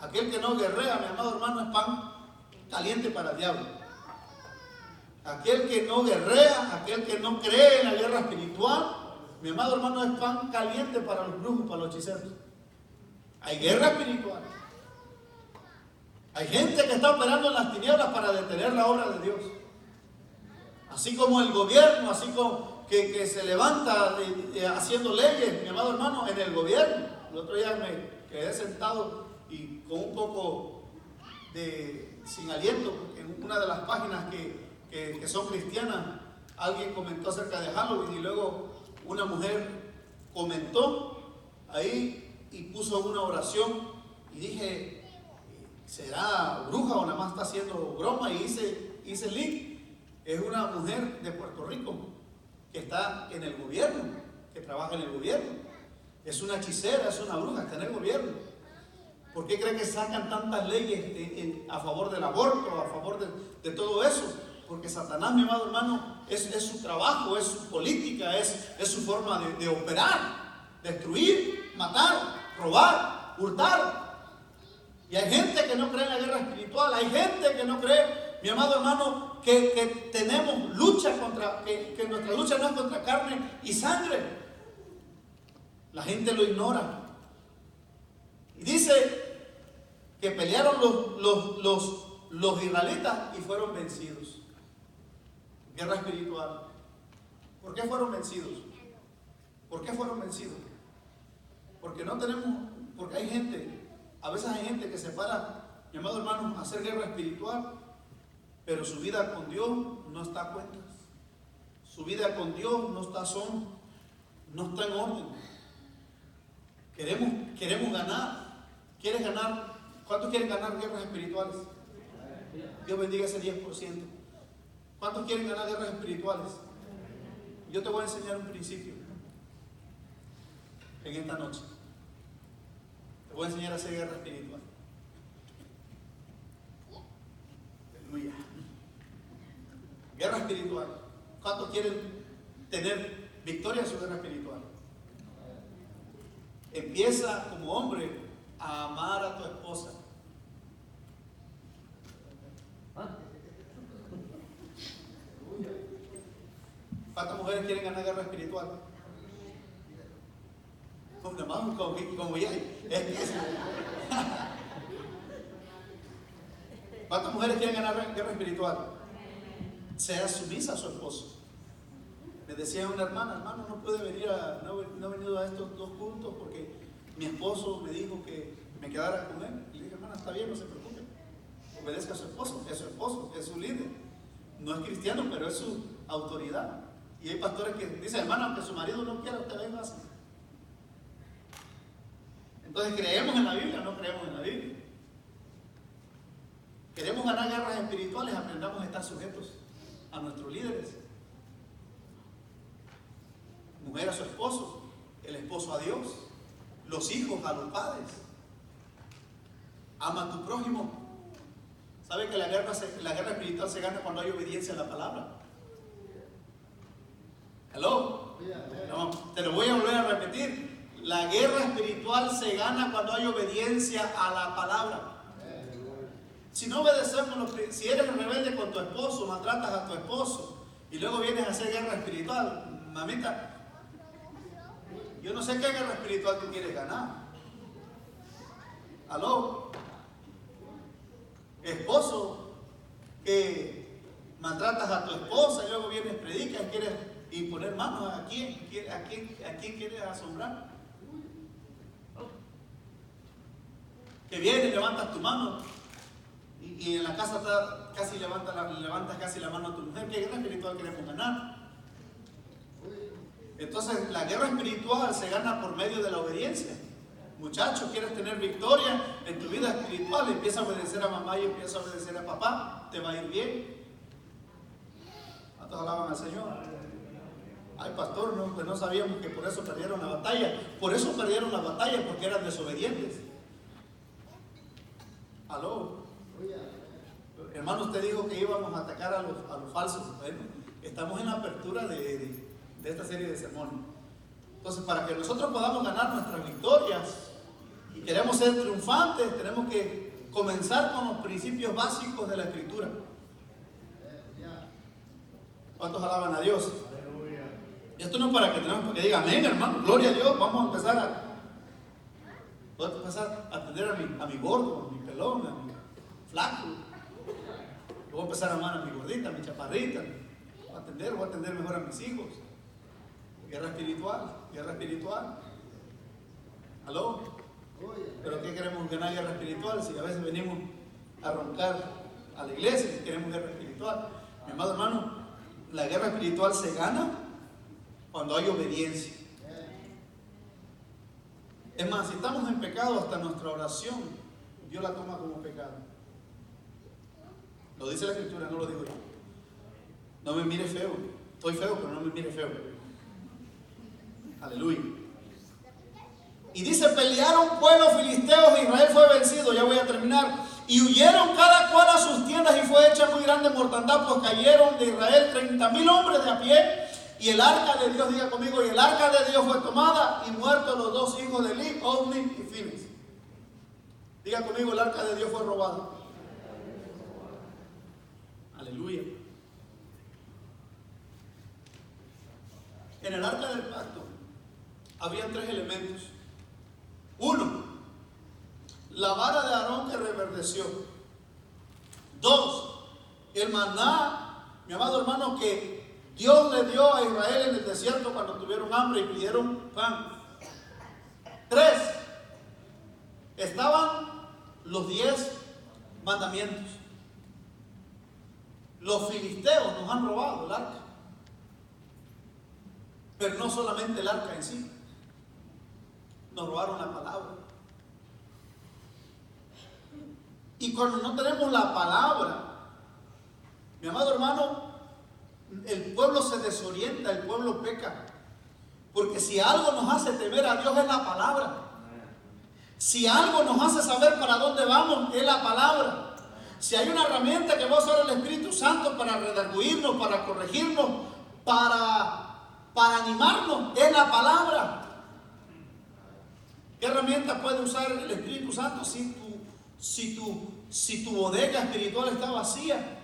Aquel que no guerrea, mi amado hermano, es pan caliente para el diablo. Aquel que no guerrea, aquel que no cree en la guerra espiritual, mi amado hermano, es pan caliente para los brujos, para los hechiceros. Hay guerra espiritual. Hay gente que está operando en las tinieblas para detener la obra de Dios. Así como el gobierno, así como que se levanta haciendo leyes, mi amado hermano, en el gobierno. El otro día me quedé sentado y con un poco sin aliento, porque en una de las páginas que son cristianas, alguien comentó acerca de Halloween, y luego una mujer comentó ahí y puso una oración, y dije, ¿será bruja o nada más está haciendo broma? Y hice link. Es una mujer de Puerto Rico que está en el gobierno, que trabaja en el gobierno. Es una hechicera, es una bruja, está en el gobierno. ¿Por qué cree que sacan tantas leyes a favor del aborto, a favor de todo eso? Porque Satanás, mi amado hermano, es su trabajo, es su política, es su forma de operar, destruir, matar, robar, hurtar. Y hay gente que no cree en la guerra espiritual, hay gente que no cree, mi amado hermano, que tenemos lucha contra, que nuestra lucha no es contra carne y sangre. La gente lo ignora. Y dice que pelearon los israelitas y fueron vencidos. Guerra espiritual. ¿Por qué fueron vencidos? ¿Por qué fueron vencidos? Porque no tenemos, porque hay gente, a veces hay gente que se para, mi amado hermano, a hacer guerra espiritual, pero su vida con Dios no está a cuentas. Su vida con Dios no está no está en orden. Queremos ganar. ¿Quieres ganar? ¿Cuántos quieren ganar guerras espirituales? Dios bendiga ese 10%. ¿Cuántos quieren ganar guerras espirituales? Yo te voy a enseñar un principio en esta noche. Te voy a enseñar a hacer guerra espiritual. Aleluya. Guerra espiritual. ¿Cuántos quieren tener victoria en su guerra espiritual? Empieza como hombre a amar a tu esposa. ¿Cuántas mujeres quieren ganar guerra espiritual? Como ya. ¿Cuántas mujeres quieren ganar guerra espiritual? Sea sumisa a su esposo. Me decía una hermana, hermano, no puede venir no he venido a estos 2 cultos porque mi esposo me dijo que me quedara con él. Y le dije, hermana, está bien, no se preocupe. Obedezca a su esposo, es su líder. No es cristiano, pero es su autoridad. Y hay pastores que dicen, hermano, aunque su marido no quiera, usted venga así. Entonces, ¿creemos en la Biblia o no creemos en la Biblia? Queremos ganar guerras espirituales, aprendamos a estar sujetos a nuestros líderes. Mujer a su esposo, el esposo a Dios, los hijos a los padres. Ama a tu prójimo. ¿Sabe que la guerra espiritual se gana cuando hay obediencia a la palabra? ¿Hello? No, te lo voy a volver a repetir. La guerra espiritual se gana cuando hay obediencia a la palabra. Si no obedecemos, si eres rebelde con tu esposo, maltratas a tu esposo y luego vienes a hacer guerra espiritual, mamita, yo no sé qué guerra espiritual tú quieres ganar. ¿Aló? Esposo que maltratas a tu esposa y luego vienes, predicas, quieres imponer manos. ¿A quién quieres asombrar? Que vienes, levantas tu mano y en la casa casi levantas casi la mano a tu mujer. ¿Qué guerra espiritual queremos ganar? Entonces la guerra espiritual se gana por medio de la obediencia. Muchachos, quieres tener victoria en tu vida espiritual, empieza a obedecer a mamá y empieza a obedecer a papá, te va a ir bien. ¿Cuántos alaban al Señor? Ay, pastor, no, pues no sabíamos que por eso perdieron la batalla. Por eso perdieron la batalla, porque eran desobedientes. ¿Aló? Hermano, usted dijo que íbamos a atacar a los falsos. Bueno, estamos en la apertura de esta serie de sermones. Entonces, para que nosotros podamos ganar nuestras victorias y queremos ser triunfantes, tenemos que comenzar con los principios básicos de la Escritura. ¿Cuántos alaban a Dios? Y esto no es para que digan, amén, hermano, gloria a Dios. Vamos a empezar a atender a mi gordo, a mi pelón, a mi flaco. Voy a empezar a amar a mi gordita, a mi chaparrita. Voy a atender mejor a mis hijos. Guerra espiritual. ¿Aló? ¿Pero qué queremos ganar guerra espiritual? Si a veces venimos a roncar a la iglesia y queremos guerra espiritual. Mi amado hermano, la guerra espiritual se gana cuando hay obediencia. Es más, si estamos en pecado, hasta nuestra oración Dios la toma como pecado. Lo dice la Escritura, no lo digo yo. No me mire feo. Estoy feo, pero no me mire feo. Aleluya. Y dice, pelearon pueblos filisteos e Israel fue vencido. Ya voy a terminar. Y huyeron cada cual a sus tiendas, y fue hecha muy grande mortandad, pues cayeron de Israel 30,000 hombres de a pie. Y el arca de Dios, diga conmigo, y el arca de Dios fue tomada, y muertos los dos hijos de Eli, Ofni y Finis. Diga conmigo, el arca de Dios fue robada. Aleluya. En el arca del pacto había 3 elementos. 1, la vara de Aarón que reverdeció. 2, el maná, mi amado hermano, que Dios le dio a Israel en el desierto cuando tuvieron hambre y pidieron pan. 3, estaban los 10 mandamientos. Los filisteos nos han robado el arca. Pero no solamente el arca en sí. Nos robaron la palabra. Y cuando no tenemos la palabra, mi amado hermano, el pueblo se desorienta, el pueblo peca. Porque si algo nos hace temer a Dios es la palabra. Si algo nos hace saber para dónde vamos es la palabra. Si hay una herramienta que va a usar el Espíritu Santo para redarguirnos, para corregirnos, para animarnos, es la palabra. ¿Qué herramienta puede usar el Espíritu Santo si tu bodega espiritual está vacía?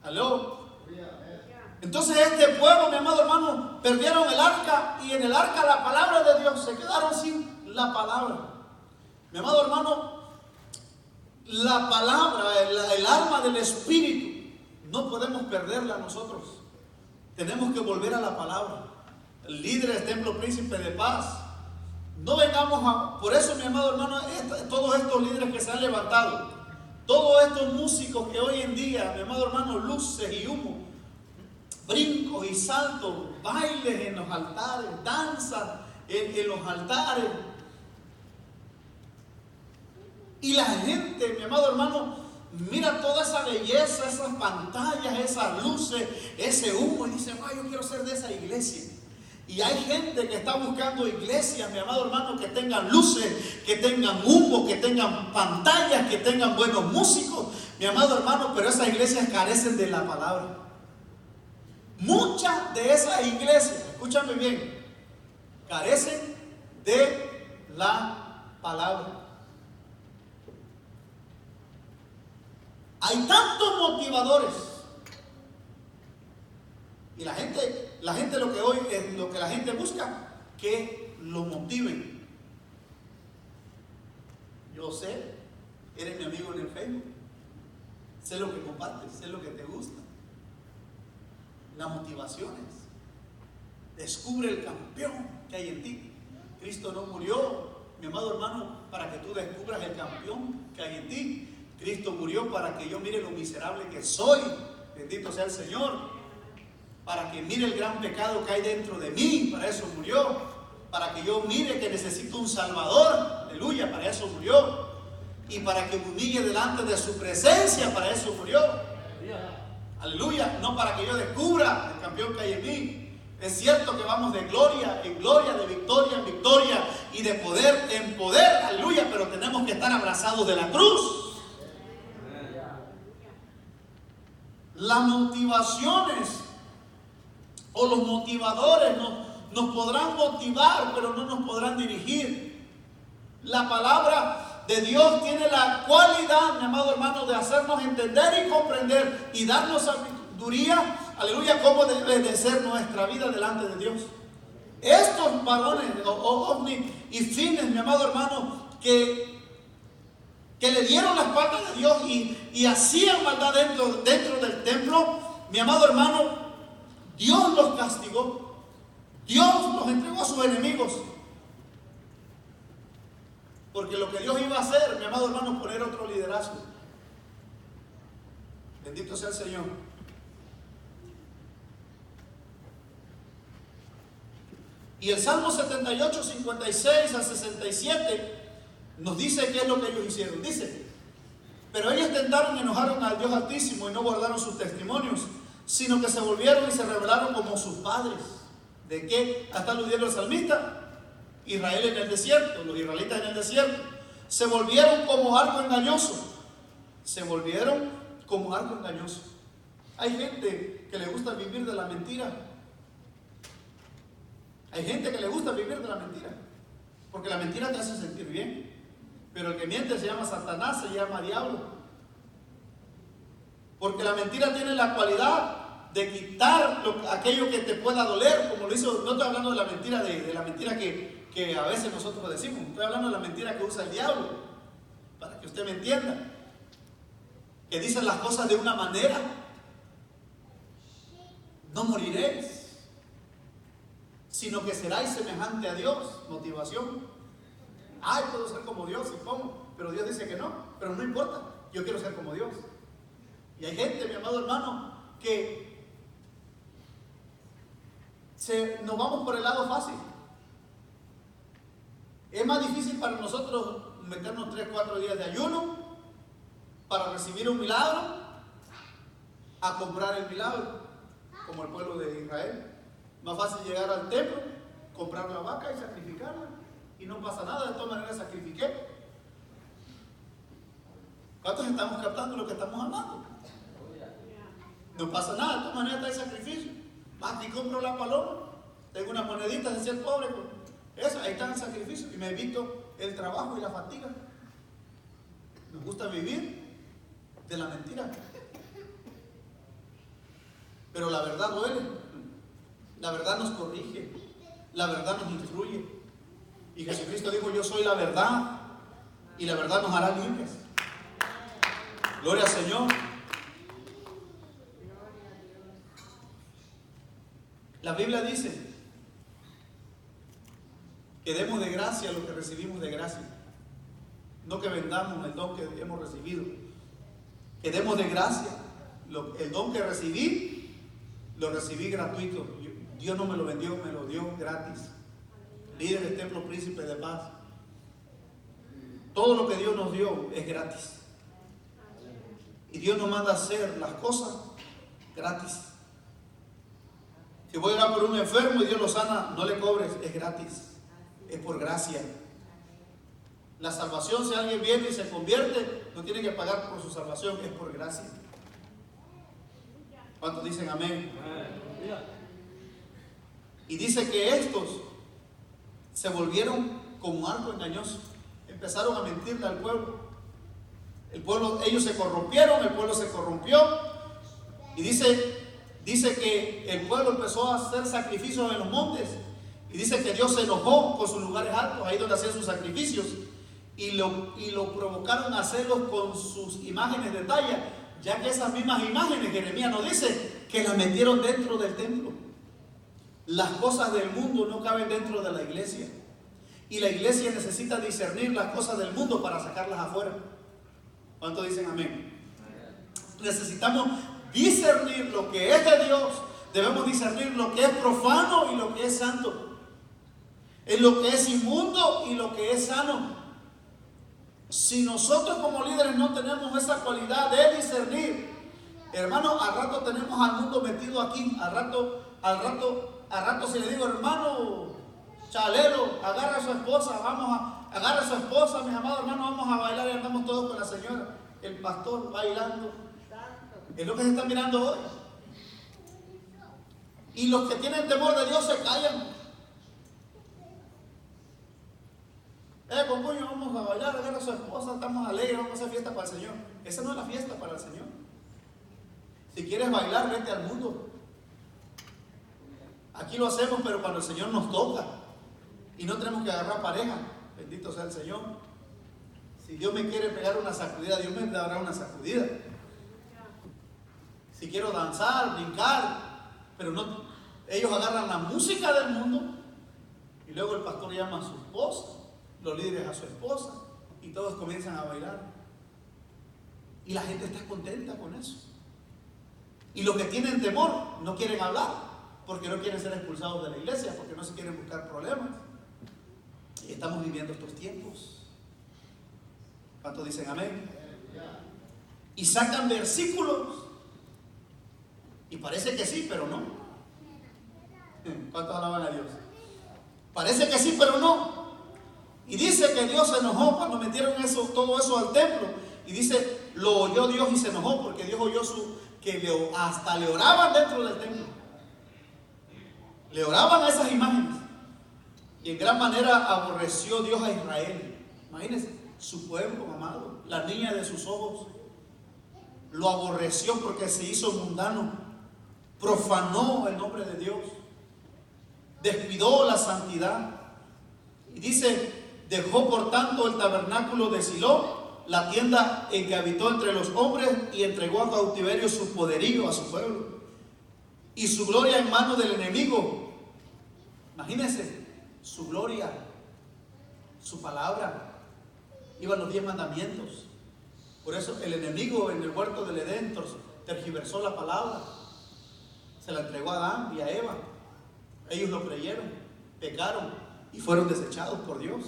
¿Aló? Entonces este pueblo, mi amado hermano, perdieron el arca, y en el arca la palabra de Dios, se quedaron sin la palabra. Mi amado hermano, la palabra, el alma del Espíritu, no podemos perderla nosotros. Tenemos que volver a la palabra. Líderes, Templo Príncipe de Paz, no vengamos por eso, mi amado hermano, todos estos líderes que se han levantado, todos estos músicos que hoy en día, mi amado hermano, luces y humo, brincos y saltos, bailes en los altares, danzas en los altares. Y la gente, mi amado hermano, mira toda esa belleza, esas pantallas, esas luces, ese humo, y dice, ay, yo quiero ser de esa iglesia. Y hay gente que está buscando iglesias, mi amado hermano, que tengan luces, que tengan humo, que tengan pantallas, que tengan buenos músicos, mi amado hermano, pero esas iglesias carecen de la palabra. Muchas de esas iglesias, escúchame bien, carecen de la palabra. Hay tantos motivadores. Y la gente lo que hoy es lo que la gente busca, que lo motiven. Yo sé, eres mi amigo en el Facebook, sé lo que compartes, sé lo que te gusta. Las motivaciones. Descubre el campeón que hay en ti. Cristo no murió, mi amado hermano, para que tú descubras el campeón que hay en ti. Cristo murió para que yo mire lo miserable que soy. Bendito sea el Señor. Para que mire el gran pecado que hay dentro de mí. Para eso murió. Para que yo mire que necesito un Salvador. Aleluya, para eso murió. Y para que me humille delante de su presencia. Para eso murió. Aleluya, no para que yo descubra el campeón que hay en mí. Es cierto que vamos de gloria en gloria, de victoria en victoria y de poder en poder. Aleluya, pero tenemos que estar abrazados de la cruz. Las motivaciones o los motivadores nos podrán motivar, pero no nos podrán dirigir. La palabra de Dios tiene la cualidad, mi amado hermano, de hacernos entender y comprender y darnos sabiduría, aleluya, cómo debe de ser nuestra vida delante de Dios. Estos varones, Ofni y Finis, mi amado hermano, que le dieron la espalda de Dios y hacían maldad dentro del templo, mi amado hermano, Dios los castigó. Dios los entregó a sus enemigos. Porque lo que Dios iba a hacer, mi amado hermano, es poner otro liderazgo. Bendito sea el Señor. Y el Salmo 78, 56 al 67 nos dice qué es lo que ellos hicieron. Dice: pero ellos tentaron y enojaron al Dios Altísimo y no guardaron sus testimonios, sino que se volvieron y se rebelaron como sus padres. ¿De qué está aludiendo el salmista? Israel en el desierto, los israelitas en el desierto. Se volvieron como arco engañoso. Se volvieron como arco engañoso. Hay gente que le gusta vivir de la mentira. Hay gente que le gusta vivir de la mentira. Porque la mentira te hace sentir bien. Pero el que miente se llama Satanás, se llama diablo. Porque la mentira tiene la cualidad de quitar aquello que te pueda doler, como lo hizo. No estoy hablando de la mentira, de la mentira que a veces nosotros decimos. Estoy hablando de la mentira que usa el diablo, para que usted me entienda. Que dicen las cosas de una manera. No moriréis, sino que seráis semejante a Dios. Motivación. Ay, puedo ser como Dios, ¿y cómo? Pero Dios dice que no. Pero no importa, yo quiero ser como Dios. Y hay gente, mi amado hermano, que nos vamos por el lado fácil. Es más difícil para nosotros meternos 3-4 días de ayuno para recibir un milagro a comprar el milagro, como el pueblo de Israel. Más fácil llegar al templo, comprar la vaca y sacrificarla, y no pasa nada, de todas maneras sacrifiqué. ¿Cuántos estamos captando lo que estamos hablando? No pasa nada, de todas maneras está el sacrificio. Más, y compro la paloma, tengo unas moneditas de ser pobre, eso, ahí está el sacrificio, y me evito el trabajo y la fatiga. Nos gusta vivir de la mentira. Pero la verdad duele, la verdad nos corrige, la verdad nos instruye. Y Jesucristo dijo: yo soy la verdad, y la verdad nos hará libres. Gloria al Señor. La Biblia dice que demos de gracia lo que recibimos de gracia, no que vendamos el don que hemos recibido. Que demos de gracia el don que recibí, lo recibí gratuito. Dios no me lo vendió, me lo dio gratis. Líder del templo, príncipe de paz. Todo lo que Dios nos dio es gratis. Y Dios nos manda a hacer las cosas gratis. Si voy a orar por un enfermo y Dios lo sana, no le cobres, es gratis. Es por gracia. La salvación, si alguien viene y se convierte, no tiene que pagar por su salvación, es por gracia. ¿Cuántos dicen amén? Y dice que estos se volvieron como arco engañoso. Empezaron a mentirle al pueblo. Ellos se corrompieron, el pueblo se corrompió. Y dice que el pueblo empezó a hacer sacrificios en los montes. Y dice que Dios se enojó con sus lugares altos, ahí donde hacían sus sacrificios. Y lo provocaron a hacerlos con sus imágenes de talla, ya que esas mismas imágenes, Jeremías nos dice, que las metieron dentro del templo. Las cosas del mundo no caben dentro de la iglesia. Y la iglesia necesita discernir las cosas del mundo para sacarlas afuera. ¿Cuántos dicen amén? Necesitamos discernir lo que es de Dios. Debemos discernir lo que es profano y lo que es santo. En lo que es inmundo y lo que es sano. Si nosotros como líderes no tenemos esa cualidad de discernir, hermano, al rato tenemos al mundo metido aquí. Al rato si le digo: hermano Chalero, agarra a su esposa, agarra a su esposa, mis amados hermanos, vamos a bailar, y andamos todos con la señora, el pastor bailando. Es lo que se está mirando hoy. Y los que tienen temor de Dios se callan. Compuño, vamos a bailar, agarra a su esposa, estamos alegres, vamos a hacer fiesta para el Señor. Esa no es la fiesta para el Señor. Si quieres bailar, vete al mundo. Aquí lo hacemos, pero cuando el Señor nos toca y no tenemos que agarrar pareja, bendito sea el Señor. Si Dios me quiere pegar una sacudida, Dios me dará una sacudida. Si quiero danzar, brincar, pero no, ellos agarran la música del mundo y luego el pastor llama a su esposa, los líderes a su esposa, y todos comienzan a bailar. Y la gente está contenta con eso. Y los que tienen temor no quieren hablar, porque no quieren ser expulsados de la iglesia, porque no se quieren buscar problemas. Y estamos viviendo estos tiempos. ¿Cuántos dicen amén? Y sacan versículos y parece que sí, pero no. ¿Cuántos alaban a Dios? Parece que sí, pero no. Y dice que Dios se enojó cuando metieron todo eso al templo. Y dice, lo oyó Dios y se enojó porque Dios oyó hasta le oraban dentro del templo. Le oraban a esas imágenes. Y en gran manera aborreció Dios a Israel. Imagínense, su pueblo amado, la niña de sus ojos. Lo aborreció porque se hizo mundano. Profanó el nombre de Dios. Descuidó la santidad. Y dice, dejó por tanto el tabernáculo de Silo, la tienda en que habitó entre los hombres, y entregó a cautiverio su poderío a su pueblo y su gloria en manos del enemigo. Imagínense, su gloria, su palabra, iban los 10 mandamientos. Por eso el enemigo en el huerto del Edén tergiversó la palabra, se la entregó a Adán y a Eva. Ellos lo creyeron, pecaron y fueron desechados por Dios.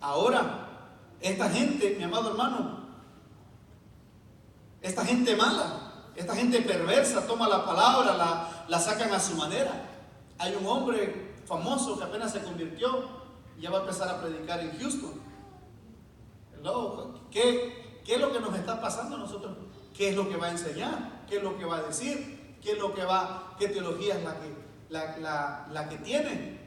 Ahora, esta gente, mi amado hermano, esta gente mala, esta gente perversa, toma la palabra, la sacan a su manera. Hay un hombre famoso que apenas se convirtió y ya va a empezar a predicar en Houston. ¿Qué es lo que nos está pasando a nosotros? ¿Qué es lo que va a enseñar? ¿Qué es lo que va a decir? ¿Qué teología es la que tiene?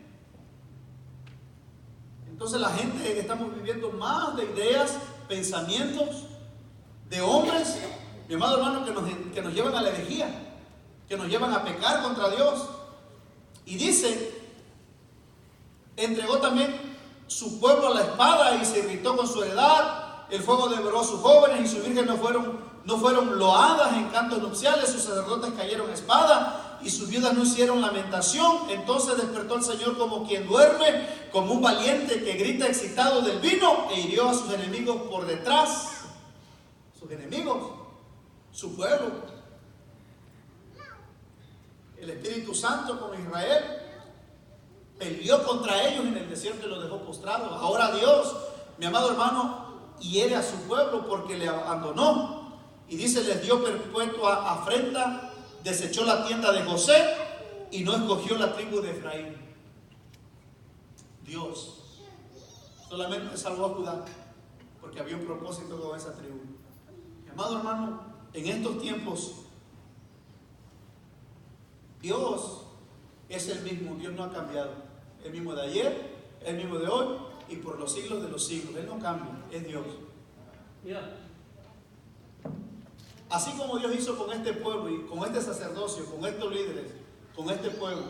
Entonces la gente, estamos viviendo más de ideas, pensamientos de hombres, mi amado hermano, que nos llevan a la herejía, que nos llevan a pecar contra Dios. Y dice, entregó también su pueblo a la espada y se irritó con su heredad. El fuego devoró a sus jóvenes y sus vírgenes no fueron loadas en cantos nupciales. Sus sacerdotes cayeron a espada y sus viudas no hicieron lamentación. Entonces despertó el Señor como quien duerme, como un valiente que grita excitado del vino, e hirió a sus enemigos por detrás. Sus enemigos, su pueblo. El Espíritu Santo con Israel peleó contra ellos en el desierto y los dejó postrados. Ahora Dios, mi amado hermano, hiere a su pueblo porque le abandonó. Y dice, les dio perpetua afrenta, desechó la tienda de José y no escogió la tribu de Efraín. Dios solamente salvó a Judá porque había un propósito con esa tribu. Mi amado hermano, en estos tiempos Dios es el mismo. Dios no ha cambiado. El mismo de ayer, el mismo de hoy y por los siglos de los siglos. Él no cambia, es Dios. Mira, así como Dios hizo con este pueblo y con este sacerdocio, con estos líderes, con este pueblo,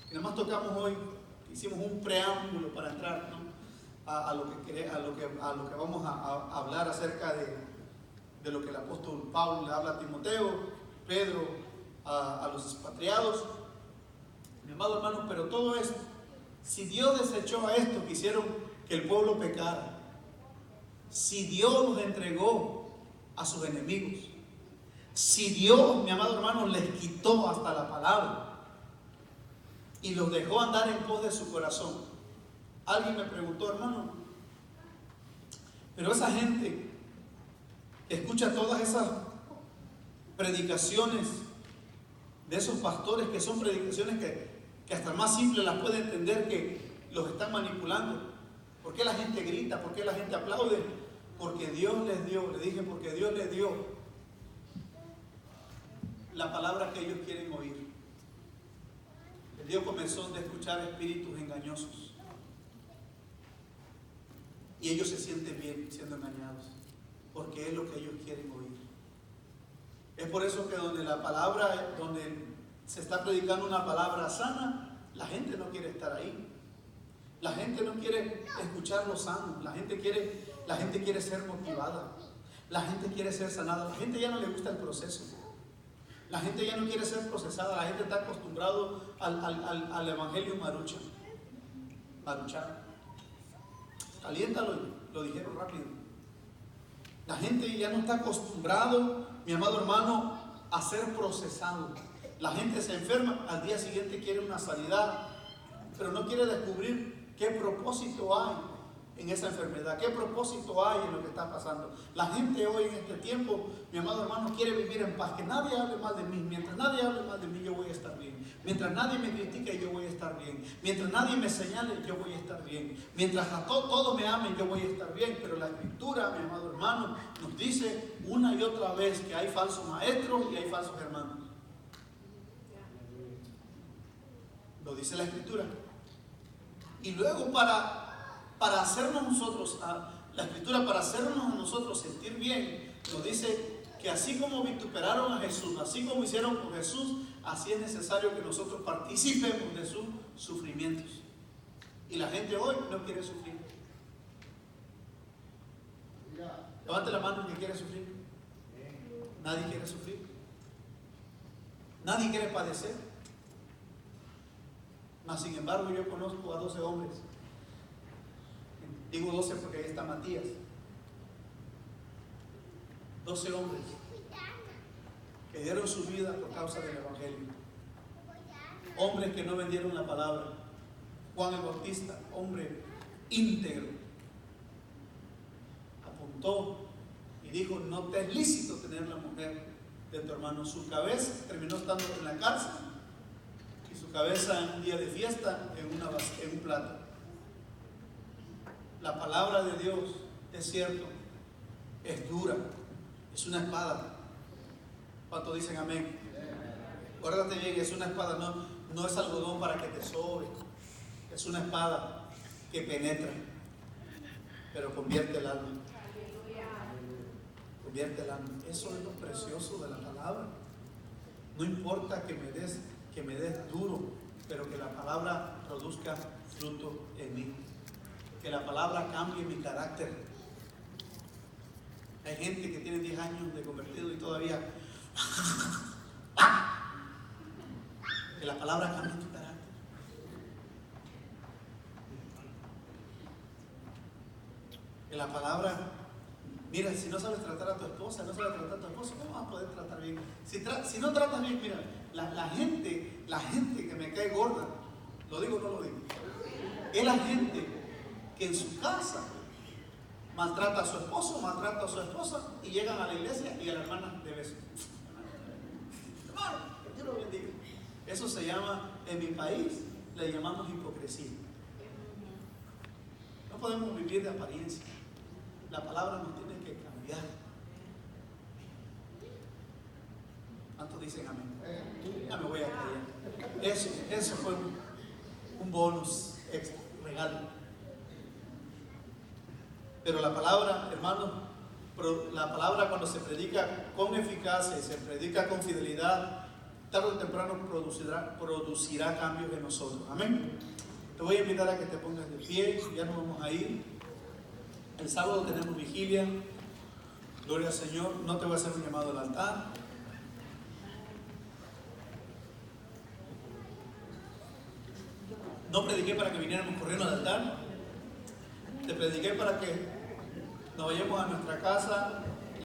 que nada más tocamos hoy, hicimos un preámbulo para entrar, ¿no?, a lo que vamos a hablar acerca de lo que el apóstol Pablo le habla a Timoteo, Pedro a los expatriados. Mi amado hermano, pero todo esto, si Dios desechó a estos que hicieron que el pueblo pecara, si Dios los entregó a sus enemigos, si Dios, mi amado hermano, les quitó hasta la palabra y los dejó andar en pos de su corazón. Alguien me preguntó, hermano, pero esa gente escucha todas esas predicaciones de esos pastores, que son predicaciones que hasta el más simple las puede entender, que los están manipulando. ¿Por qué la gente grita? ¿Por qué la gente aplaude? Porque Dios les dio, le dije, porque Dios les dio la palabra que ellos quieren oír. Les dio comezón de escuchar espíritus engañosos. Y ellos se sienten bien siendo engañados, porque es lo que ellos quieren oír. Es por eso que donde se está predicando una palabra sana, la gente no quiere estar ahí. La gente no quiere escuchar lo sano. La gente quiere ser motivada. La gente quiere ser sanada. La gente ya no le gusta el proceso. La gente ya no quiere ser procesada. La gente está acostumbrado al evangelio marucha. Caliéntalo, lo dijeron rápido. La gente ya no está acostumbrado, mi amado hermano, a ser procesado. La gente se enferma, al día siguiente quiere una sanidad, pero no quiere descubrir qué propósito hay en esa enfermedad? ¿Qué propósito hay en lo que está pasando? La gente hoy en este tiempo, mi amado hermano, quiere vivir en paz. Que nadie hable mal de mí. Mientras nadie hable mal de mí, yo voy a estar bien. Mientras nadie me critique, yo voy a estar bien. Mientras nadie me señale, yo voy a estar bien. Mientras a todos me amen, yo voy a estar bien. Pero la Escritura, mi amado hermano, nos dice una y otra vez que hay falsos maestros y hay falsos hermanos. Lo dice la Escritura. Y luego para hacernos nosotros, la Escritura, para hacernos a nosotros sentir bien, nos dice que así como vituperaron a Jesús, así como hicieron con Jesús, así es necesario que nosotros participemos de sus sufrimientos. Y la gente hoy no quiere sufrir. Levante la mano que quiere sufrir. Nadie quiere sufrir. Nadie quiere padecer. Mas sin embargo yo conozco a 12 hombres. Digo 12 porque ahí está Matías. 12 hombres que dieron su vida por causa del Evangelio. Hombres que no vendieron la palabra. Juan el Bautista, hombre íntegro, apuntó y dijo: no te es lícito tener la mujer de tu hermano. Su cabeza terminó estando en la cárcel y su cabeza en un día de fiesta en un plato. La palabra de Dios, es cierto, es dura, es una espada. ¿Cuántos dicen amén? Acuérdate bien, es una espada, no es algodón para que te sobre. Es una espada que penetra, pero convierte el alma. Convierte el alma. Eso es lo precioso de la palabra. No importa que me des duro, pero que la palabra produzca fruto en mí. Que la palabra cambie mi carácter. Hay gente que tiene 10 años de convertido y todavía que la palabra cambie tu carácter. Que la palabra, mira, si no sabes tratar a tu esposa, no sabes tratar a tu esposo, ¿cómo vas a poder tratar bien? Si no tratas bien, mira, la gente que me cae gorda, lo digo o no lo digo, es la gente que en su casa maltrata a su esposo, maltrata a su esposa y llegan a la iglesia y a la hermana de besos. Hermano, que Dios lo bendiga. Eso se llama, en mi país, le llamamos hipocresía. No podemos vivir de apariencia. La palabra nos tiene que cambiar. ¿Cuántos dicen amén? Ya me voy a callar. Eso fue un bonus extra, regalo. Pero la palabra, hermanos, la palabra cuando se predica con eficacia y se predica con fidelidad, tarde o temprano producirá cambios en nosotros. Amén. Te voy a invitar a que te pongas de pie, ya nos vamos a ir. El sábado tenemos vigilia. Gloria al Señor. No te voy a hacer un llamado al altar. No prediqué para que viniéramos corriendo al altar. Te prediqué para que nos vayamos a nuestra casa